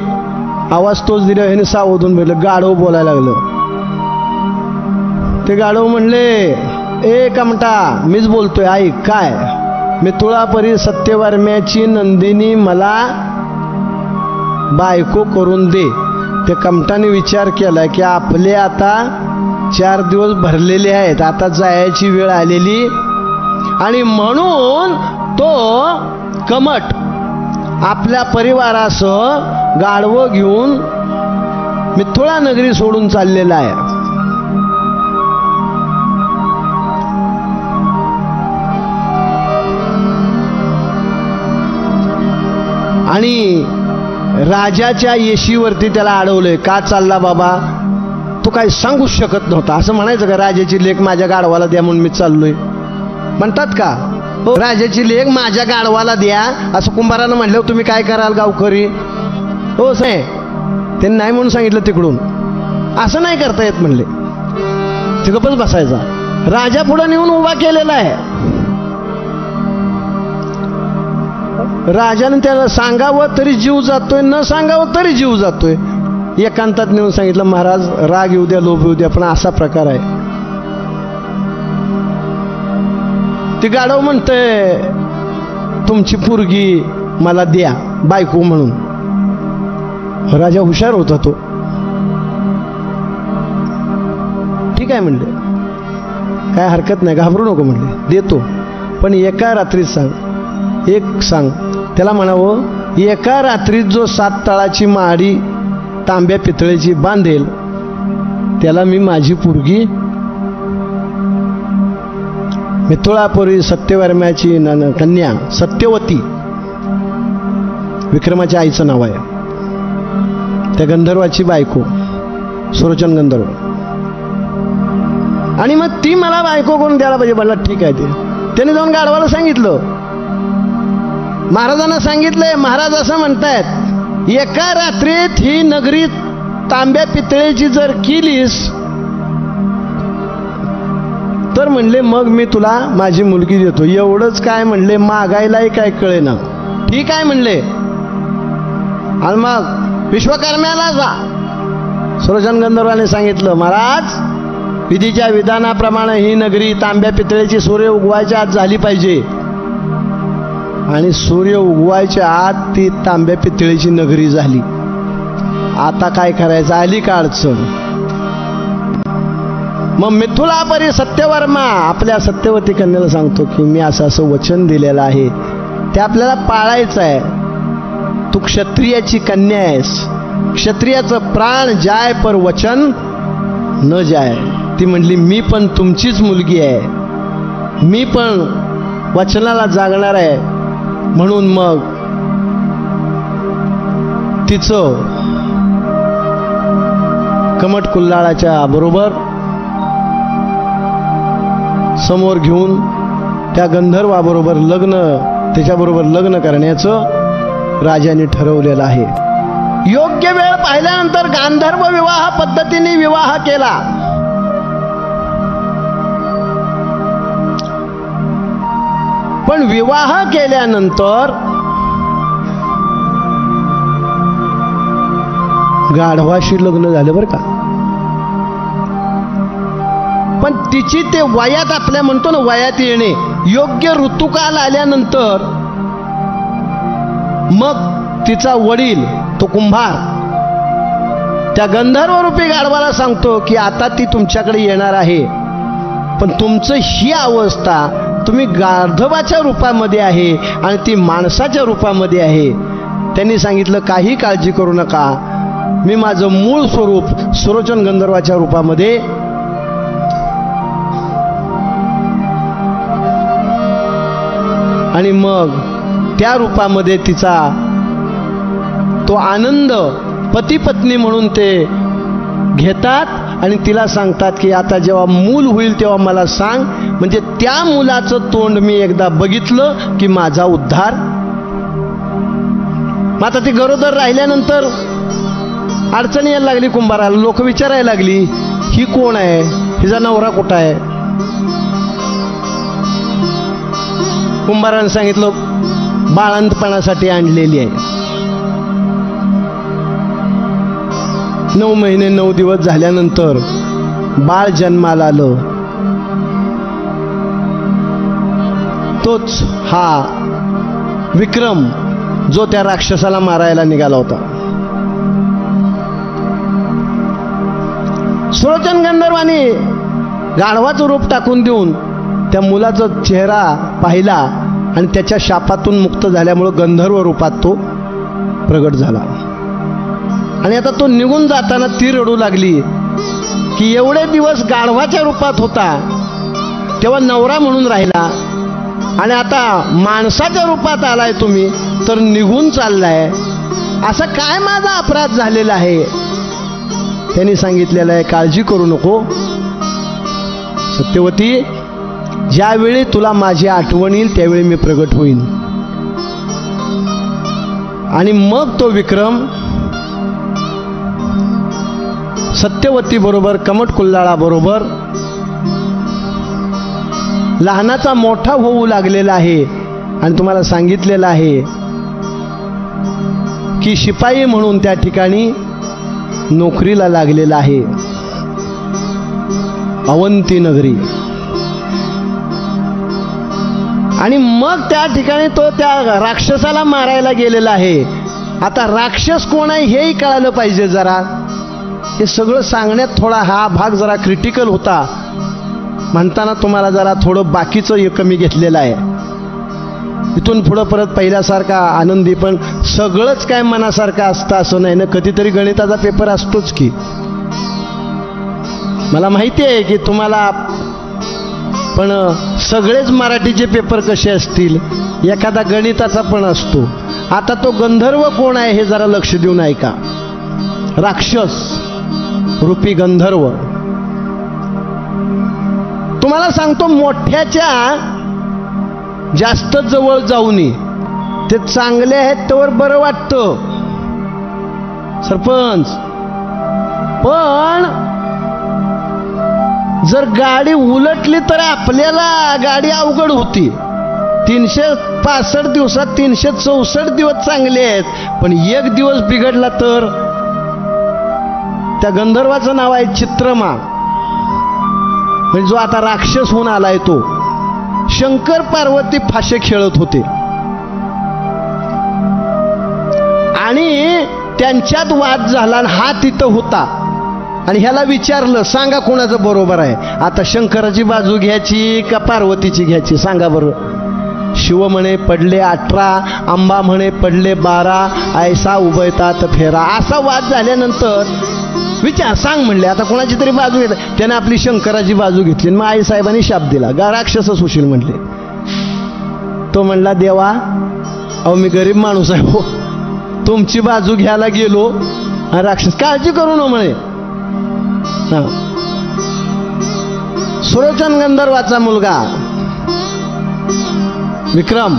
आवाज तोच दिला, ह्याने सावधून भेटलं, गाढव बोलायला लागलं. ते गाढव म्हणले, ए कमटा, मीच बोलतोय, ऐक. काय? मिथुळापती सत्यवर्म्याची नंदिनी मला बायको करून दे. ते कमटाने विचार केला की आपले आता 4 दिवस भरलेले आहेत, आता जायची वेळ आलेली. आणि म्हणून तो कमट आपल्या परिवारासह गाढवं घेऊन मिथुळा नगरी सोडून चाललेला आहे. आणि राजाच्या येशीवरती त्याला अडवलंय. का चालला बाबा? तो काय सांगूच शकत नव्हता. असं म्हणायचं का राजाची लेक माझ्या गाढवाला द्या म्हणून मी चाललोय? म्हणतात का हो, राजाची लेक माझ्या गाढवाला द्या असं कुंभारानं म्हटलं, तुम्ही काय कराल गावकरी? हो साहेब, त्यांनी नाही म्हणून सांगितलं तिकडून, असं नाही करता येत म्हणले. ते गप्पच बसायचा. राजा पुढे नेऊन उभा केलेला आहे. राजाने त्याला सांगावं तरी जीव जातोय, न सांगावं तरी जीव जातोय. एकांतात नेऊन सांगितलं, महाराज राग येऊ द्या, लोभ येऊ द्या, पण असा प्रकार आहे. ती गाढव म्हणतंय, तुमची पोरगी मला द्या बायको म्हणून. राजा हुशार होता तो. ठीक आहे म्हणले, काय हरकत नाही, घाबरू नको म्हणले, देतो. पण एका रात्रीत सांग, एक सांग. त्याला म्हणावं, एका रात्रीत जो 7 तळाची माडी तांब्या पितळेची बांधेल त्याला मी माझी पोरगी मिथुळापुरी सत्यवर्म्याची कन्या सत्यवती, विक्रमाच्या आईचं नाव आहे, त्या गंधर्वाची बायको, सुरोचन गंधर्व. आणि मग ती मला बायको करून द्यायला पाहिजे. म्हणला ठीक आहे. त्याने जाऊन गाढवाला सांगितलं, महाराजांना सांगितलंय. महाराज असं म्हणतायत, एका रात्रीत ही नगरी तांब्या पितळेची जर केलीस तर म्हणले मग मी तुला माझी मुलगी देतो. एवढंच काय म्हणले, मागायलाही काय कळेना. ठीक आहे म्हणले. आणि मग विश्वकर्म्याला जा. सुरोचन गंधर्वाने सांगितलं, महाराज विधीच्या विधानाप्रमाणे ही नगरी तांब्या पितळेची सूर्य उगवायच्या आत झाली पाहिजे. आणि सूर्य उगवायच्या आत ती तांब्या पितळेची नगरी झाली. आता काय करायचं? आली का अडचण? मग मिथुळापुरी सत्यवर्मा आपल्या सत्यवती कन्याला सांगतो की मी असं असं वचन दिलेलं आहे, ते आपल्याला पाळायचं आहे. तू क्षत्रियाची कन्या आहेस, क्षत्रियाचं प्राण जाय पर वचन न जाय. ती म्हणली, मी पण तुमचीच मुलगी आहे, मी पण वचनाला जागणार आहे. म्हणून मग तिचं कमट कुल्लाळाच्या बरोबर समोर घेऊन त्या गंधर्वाबरोबर त्याच्याबरोबर लग्न करण्याचं राजाने ठरवलेलं आहे. योग्य वेळ पाहिल्यानंतर गांधर्व विवाह पद्धतीने विवाह केला. पण विवाह केल्यानंतर गाढवाशी लग्न झालं बरं का. पण तिची ते वयात, आपल्या म्हणतो ना वयात येणे, योग्य ऋतुकाल आल्यानंतर मग तिचा वडील तो कुंभार त्या गंधर्व रूपी गाढवाला सांगतो की आता ती तुमच्याकडे येणार आहे, पण तुमचं ही अवस्था, तुम्ही गाढवाच्या रूपामध्ये आहे आणि ती माणसाच्या रूपामध्ये आहे. त्यांनी सांगितलं काही काळजी करू नका, मी माझं मूळ स्वरूप सुरोचन गंधर्वाच्या रूपामध्ये आणि मग त्या रूपामध्ये तिचा तो आनंद पती पत्नी म्हणून ते घेतात आणि तिला सांगतात की आता जेव्हा मूल होईल तेव्हा मला सांग, म्हणजे त्या मुलाचं तोंड मी एकदा बघितलं की माझा उद्धार. मग आता ती गरोदर राहिल्यानंतर अडचणी यायला लागली कुंभाराला. लोक विचारायला लागली ही कोण आहे, हिचा नवरा कुठं आहे. कुंभाराने सांगितलं बाळंतपणासाठी आणलेली आहे. 9 महिने 9 दिवस झाल्यानंतर बाळ जन्माला आलं. तोच हा विक्रम जो त्या राक्षसाला मारायला निघाला होता. सुरोचन गंधर्वाने गाढवाचं रूप टाकून देऊन त्या मुलाचा चेहरा पाहिला आणि त्याच्या शापातून मुक्त झाल्यामुळं गंधर्व रूपात तो प्रगट झाला. आणि आता तो निघून जाताना ती रडू लागली की एवढे दिवस गाढवाच्या रूपात होता तेव्हा नवरा म्हणून राहिला आणि आता माणसाच्या रूपात आलाय तुम्ही तर निघून चाललाय, असा काय माझा अपराध झालेला आहे. त्यांनी सांगितलेलं आहे काळजी करू नको सत्यवती, ज्यावेळी तुला माझी आठवण येईल त्यावेळी मी प्रगट होईन. आणि मग तो विक्रम सत्यवती बरोबर कमट कुल्लाळा बरोबर लहानाचा मोठा होऊ लागलेला आहे. आणि तुम्हाला सांगितलेलं आहे की शिपाई म्हणून त्या ठिकाणी नोकरीला लागलेला आहे अवंती नगरी. आणि मग त्या ठिकाणी तो त्या राक्षसाला मारायला गेलेला आहे. आता राक्षस कोण आहे हेही कळालं पाहिजे जरा. हे सगळं सांगण्यात थोडा हा भाग जरा क्रिटिकल होता, म्हणताना तुम्हाला जरा थोडं बाकीचं कमी घेतलेलं आहे. इथून पुढं परत पहिल्यासारखा आनंदी, पण सगळंच काय मनासारखं असतं असं नाही ना. कधीतरी गणिताचा पेपर असतोच की. मला माहिती आहे की तुम्हाला, पण सगळेच मराठीचे पेपर कसे असतील, एखादा गणिताचा पण असतो. आता तो गंधर्व कोण आहे हे जरा लक्ष देऊन ऐका. राक्षस रूपी गंधर्व. तुम्हाला सांगतो मोठ्याच्या जास्त जवळ जाऊ नये, ते चांगले आहेत त्यावर बरं वाटतं सरपंच, पण जर गाडी उलटली तर आपल्याला गाडी अवघड होती. 365 दिवसात 364 दिवस चांगले आहेत, पण एक दिवस बिघडला तर. त्या गंधर्वाचं नाव आहे चित्रमा, म्हणजे जो आता राक्षस होऊन आलाय तो. शंकर पार्वती फाशे खेळत होते आणि त्यांच्यात वाद झाला आणि हा तिथं होता. आणि ह्याला विचारलं सांगा कोणाचं बरोबर आहे, आता शंकराची बाजू घ्यायची का पार्वतीची घ्यायची सांगा बरं. शिव म्हणे पडले 18, अंबा म्हणे पडले 12, ऐसा उभयतात फेरा. असा वाद झाल्यानंतर विचार सांग म्हणले आता कोणाची तरी बाजू घेतली. त्याने आपली शंकराची बाजू घेतली. मग आई साहेबांनी शाप दिला, राक्षसच होशील म्हणले. तो म्हणला देवा अहो मी गरीब माणूस आहे हो, तुमची बाजू घ्यायला गेलो आणि राक्षस काळजी करू न म्हणे सुलोचन गंधर्वाचा मुलगा विक्रम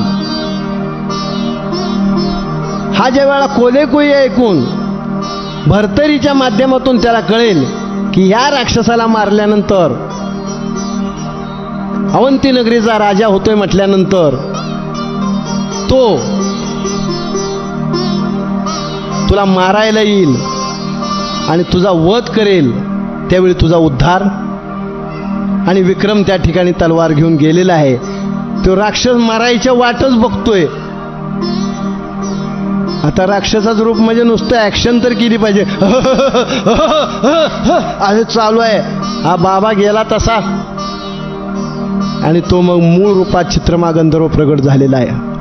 हा ज्यावेळेला कोलेकुई ऐकून भर्तरीच्या माध्यमातून त्याला कळेल की या राक्षसाला मारल्यानंतर अवंती नगरीचा राजा होतोय म्हटल्यानंतर तो तुला मारायला येईल आणि तुझा वध करेल, त्यावेळी तुझा उद्धार. आणि विक्रम त्या ठिकाणी तलवार घेऊन गेलेला आहे. तो राक्षस मारायच्या वाटच बघतोय. आता राक्षसाचं रूप म्हणजे नुसतं ऍक्शन तर केली पाहिजे. असं चालू आहे. हा बाबा गेला तसा आणि तो मग मूळ रूपात चित्रमा गंधर्व प्रगट झालेला आहे.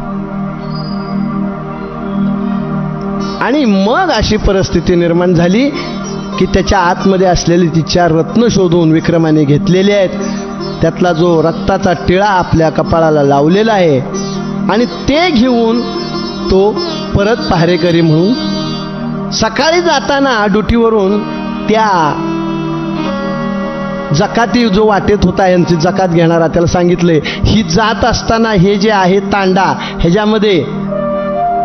आणि मग अशी परिस्थिती निर्माण झाली की त्याच्या आतमध्ये असलेली ती 4 रत्न शोधून विक्रमाने घेतलेले आहेत. त्यातला जो रक्ताचा टिळा आपल्या कपाळाला लावलेला आहे आणि ते घेऊन तो परत पहारेकरी म्हणून सकाळी जाताना ड्युटीवरून त्या जकाती जो वाटेत होता यांची जकात घेणारा त्याला सांगितले, ही जात असताना हे जे आहे तांडा ह्याच्यामध्ये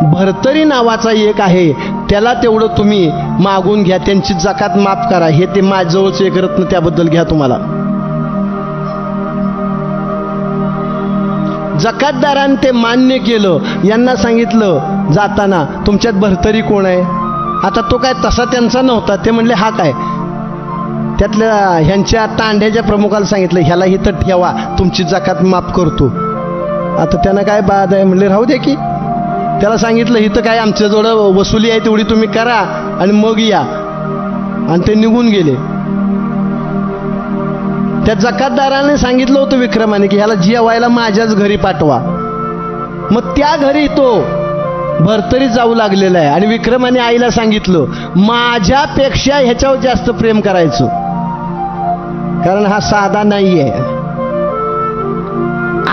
भर्तरी नावाचा एक आहे, त्याला तेवढं तुम्ही मागून घ्या, त्यांची जकात माफ करा. हे ते माझ्याजवळचं एक रत्न त्याबद्दल घ्या. तुम्हाला जकातदारांनी ते मान्य केलं. यांना सांगितलं जाताना तुमच्यात भर्तरी कोण आहे. आता तो काय तसा त्यांचा नव्हता. ते म्हणले हा काय. त्यातल्या ह्यांच्या तांड्याच्या प्रमुखाला सांगितलं ह्याला इथं ठेवा, तुमची जकात माफ करतो. आता त्यांना काय बाद आहे म्हणले राहू दे की. त्याला सांगितलं इथं काय आमच्याजवळ वसुली आहे तेवढी तुम्ही करा आणि मग या. आणि ते निघून गेले. त्या जकातदाराने सांगितलं होतं विक्रमाने की ह्याला जेवायला माझ्याच घरी पाठवा. मग त्या घरी तो भर्तरी जाऊ लागलेला आहे. आणि विक्रमाने आईला सांगितलं माझ्यापेक्षा ह्याच्यावर जास्त प्रेम करायचं, कारण हा साधा नाहीये.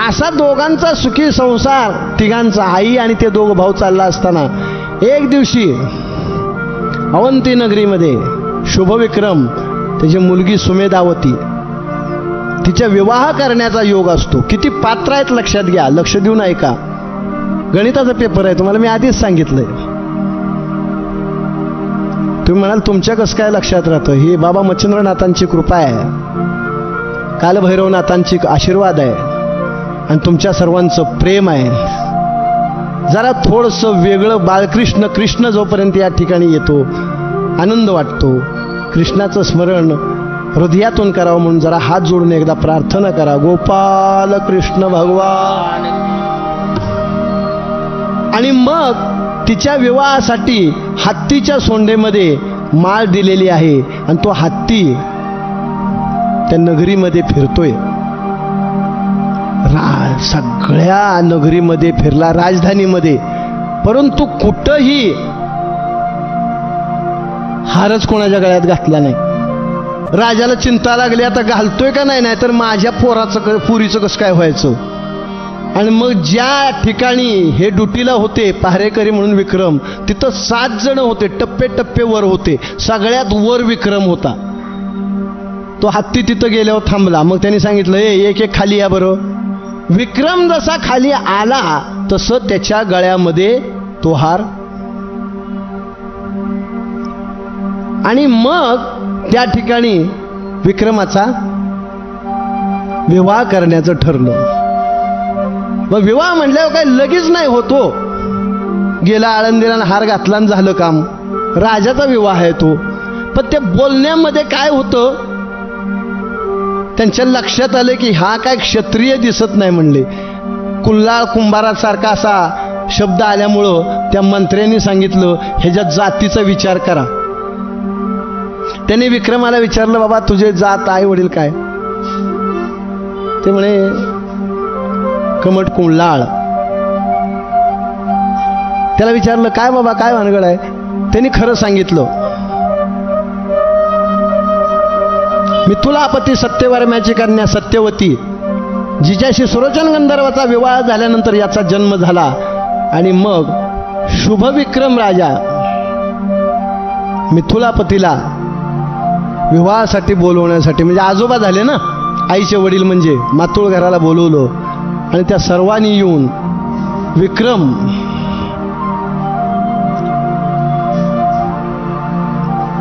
असा दोघांचा सुखी संसार तिघांचा, आई आणि ते दोघ भाऊ चालला असताना एक दिवशी अवंती नगरीमध्ये शुभविक्रम त्याची मुलगी सुमेधावती तिचा विवाह करण्याचा योग असतो. किती पात्र आहेत लक्षात घ्या. लक्ष देऊन ऐका. गणिताचा पेपर आहे तुम्हाला मी आधीच सांगितलंय. तुम्ही म्हणाल तुमच्या कसं काय लक्षात राहतं. ही बाबा मच्छिंद्रनाथांची कृपा आहे, कालभैरवनाथांची आशीर्वाद आहे आणि तुमच्या सर्वांचं प्रेम आहे. जरा थोडंसं वेगळं बाळकृष्ण कृष्ण जोपर्यंत या ठिकाणी येतो आनंद वाटतो. कृष्णाचं स्मरण हृदयातून करावं म्हणून जरा हात जोडून एकदा प्रार्थना करा. गोपाल कृष्ण भगवान. आणि मग तिच्या विवाहासाठी हत्तीच्या सोंडेमध्ये माळ दिलेली आहे आणि तो हत्ती त्या नगरीमध्ये फिरतोय. सगळ्या नगरीमध्ये फिरला, राजधानीमध्ये, परंतु कुठंही हारच कोणाच्या गळ्यात घातला नाही. राजाला चिंता लागली आता घालतोय का नाही, तर माझ्या पुरीचं कसं काय व्हायचं. आणि मग ज्या ठिकाणी हे ड्युटीला होते पहारेकरी म्हणून विक्रम, तिथं 7 जण होते. टप्पे टप्पे वर होते. सगळ्यात वर विक्रम होता. तो हत्ती तिथं गेल्यावर थांबला. मग त्यांनी सांगितलं एक एक खाली या बरं. विक्रम जसा खाली आला तसं त्याच्या गळ्यामध्ये तो हार. आणि मग त्या ठिकाणी विक्रमाचा विवाह करण्याचं ठरलं. मग विवाह म्हटल्यावर काय लगेच नाही होतो. गेला आळंदीला हार घातला आणि झालं काम. राजाचा विवाह आहे तो. पण त्या बोलण्यामध्ये काय होतं, त्यांच्या लक्षात आलं की हा काय क्षत्रिय दिसत नाही म्हणले. कुल्हाळ कुंभारासारखा असा शब्द आल्यामुळं त्या मंत्र्यांनी सांगितलं ह्याच्या जातीचा विचार करा. त्याने विक्रमाला विचारलं बाबा तुझे जात आई वडील काय. ते म्हणे कमट कुंलाळ. त्याला विचारलं काय बाबा काय भानगड आहे. त्यांनी खरं सांगितलं मिथुलापती सत्यवर्म्याची कन्या सत्यवती जिच्याशी सुलोचन गंधर्वाचा विवाह झाल्यानंतर याचा जन्म झाला. आणि मग शुभविक्रम राजा मिथुलापतीला विवाहासाठी बोलवण्यासाठी, म्हणजे आजोबा झाले ना, आईचे वडील म्हणजे मातुळ घराला बोलवलं आणि त्या सर्वांनी येऊन विक्रम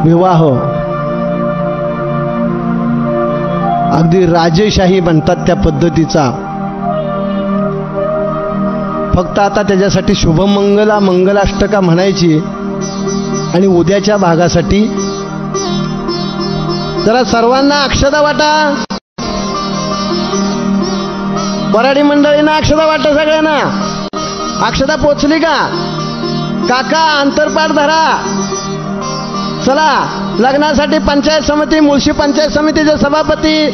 विवाह अगदी राजेशाही म्हणतात त्या पद्धतीचा. फक्त आता त्याच्यासाठी शुभमंगला मंगलाष्टका म्हणायची आणि उद्याच्या भागासाठी जरा सर्वांना अक्षता वाटा. वराडी मंडळींना अक्षता वाटा, सगळ्यांना अक्षता पोचली का? काका अंतरपाठ धरा. चला, लग्नासाठी पंचायत समिती, मुळशी पंचायत समितीचे सभापती,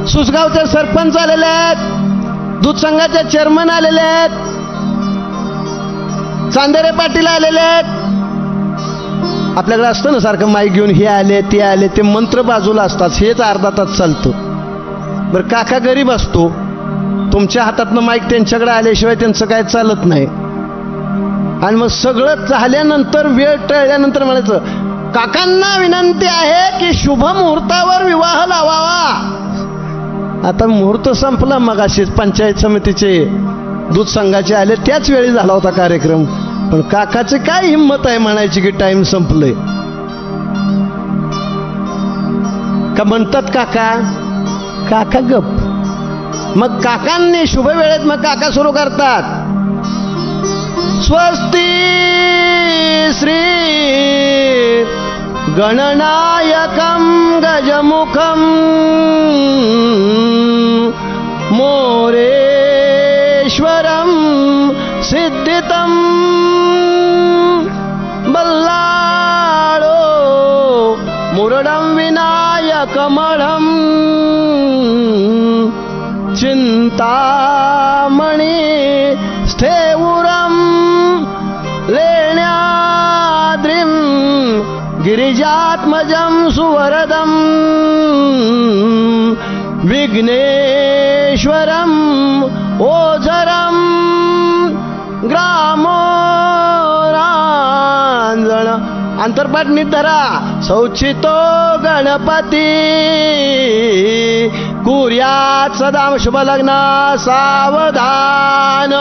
सुसगावचे सरपंच आलेले आहेत, दूध संघाचे चेअरमन आलेले आहेत, चांदेरे पाटील आलेले आहेत. आपल्याकडे असतं ना सारखं माईक घेऊन हे आले ते आले, ते मंत्र बाजूला असतात, हेच अर्धा तास चालतं. बरं, काका गरीब असतो, तुमच्या हातातनं माईक त्यांच्याकडे आल्याशिवाय त्यांचं काय चालत नाही. आणि मग सगळं झाल्यानंतर, वेळ टळल्यानंतर म्हणायचं, काकांना विनंती आहे की शुभ मुहूर्तावर विवाह लावावा. आता मुहूर्त संपला, मग अशीच पंचायत समितीचे दूध संघाचे आले, त्याच वेळी झाला होता कार्यक्रम. पण काकाची काय हिंमत आहे म्हणायची की टाइम संपलंय. का म्हणतात काका? काका गप. मग काकांनी शुभ वेळेत मग काका सुरू करतात, स्वस्ती श्री गणनायकं गजमुखं मोरेश्वरं सिद्धितं बल्लाळो मुरडं विनायकमळं चिंतामणि स्थेवुरं लेण्याद्रिं गिरिजात्मजं सुवरदं विघ्नेश्वरं ओझरं ग्रामोरांजण. अंतर्पाठ निधरा. सौचितो गणपती कुर्यात सदा शुभ लग्न सावधान.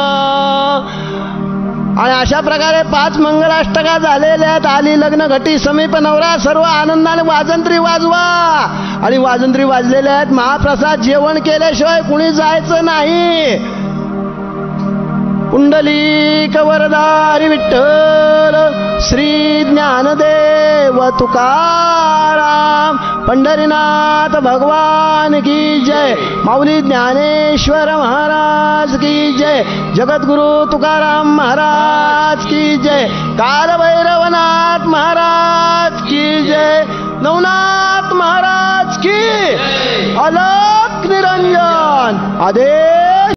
आणि अशा प्रकारे 5 मंगलाष्टका झालेल्या आहेत. आली लग्न घटी समीप नवरा, सर्व आनंदाने वाजंत्री वाजवा. आणि वाजंत्री वाजलेल्या आहेत. महाप्रसाद जेवण केल्याशिवाय कुणी जायचं नाही. पुंडलिक वरदारी विठ्ठल श्री ज्ञानदेव तुकाराम पंढरीनाथ भगवान की जय. माऊली ज्ञानेश्वर महाराज की जय. जगद्गुरु तुकाराम महाराज की जय. कालभैरवनाथ महाराज की जय. नवनाथ महाराज की. अलख निरंजन आदेश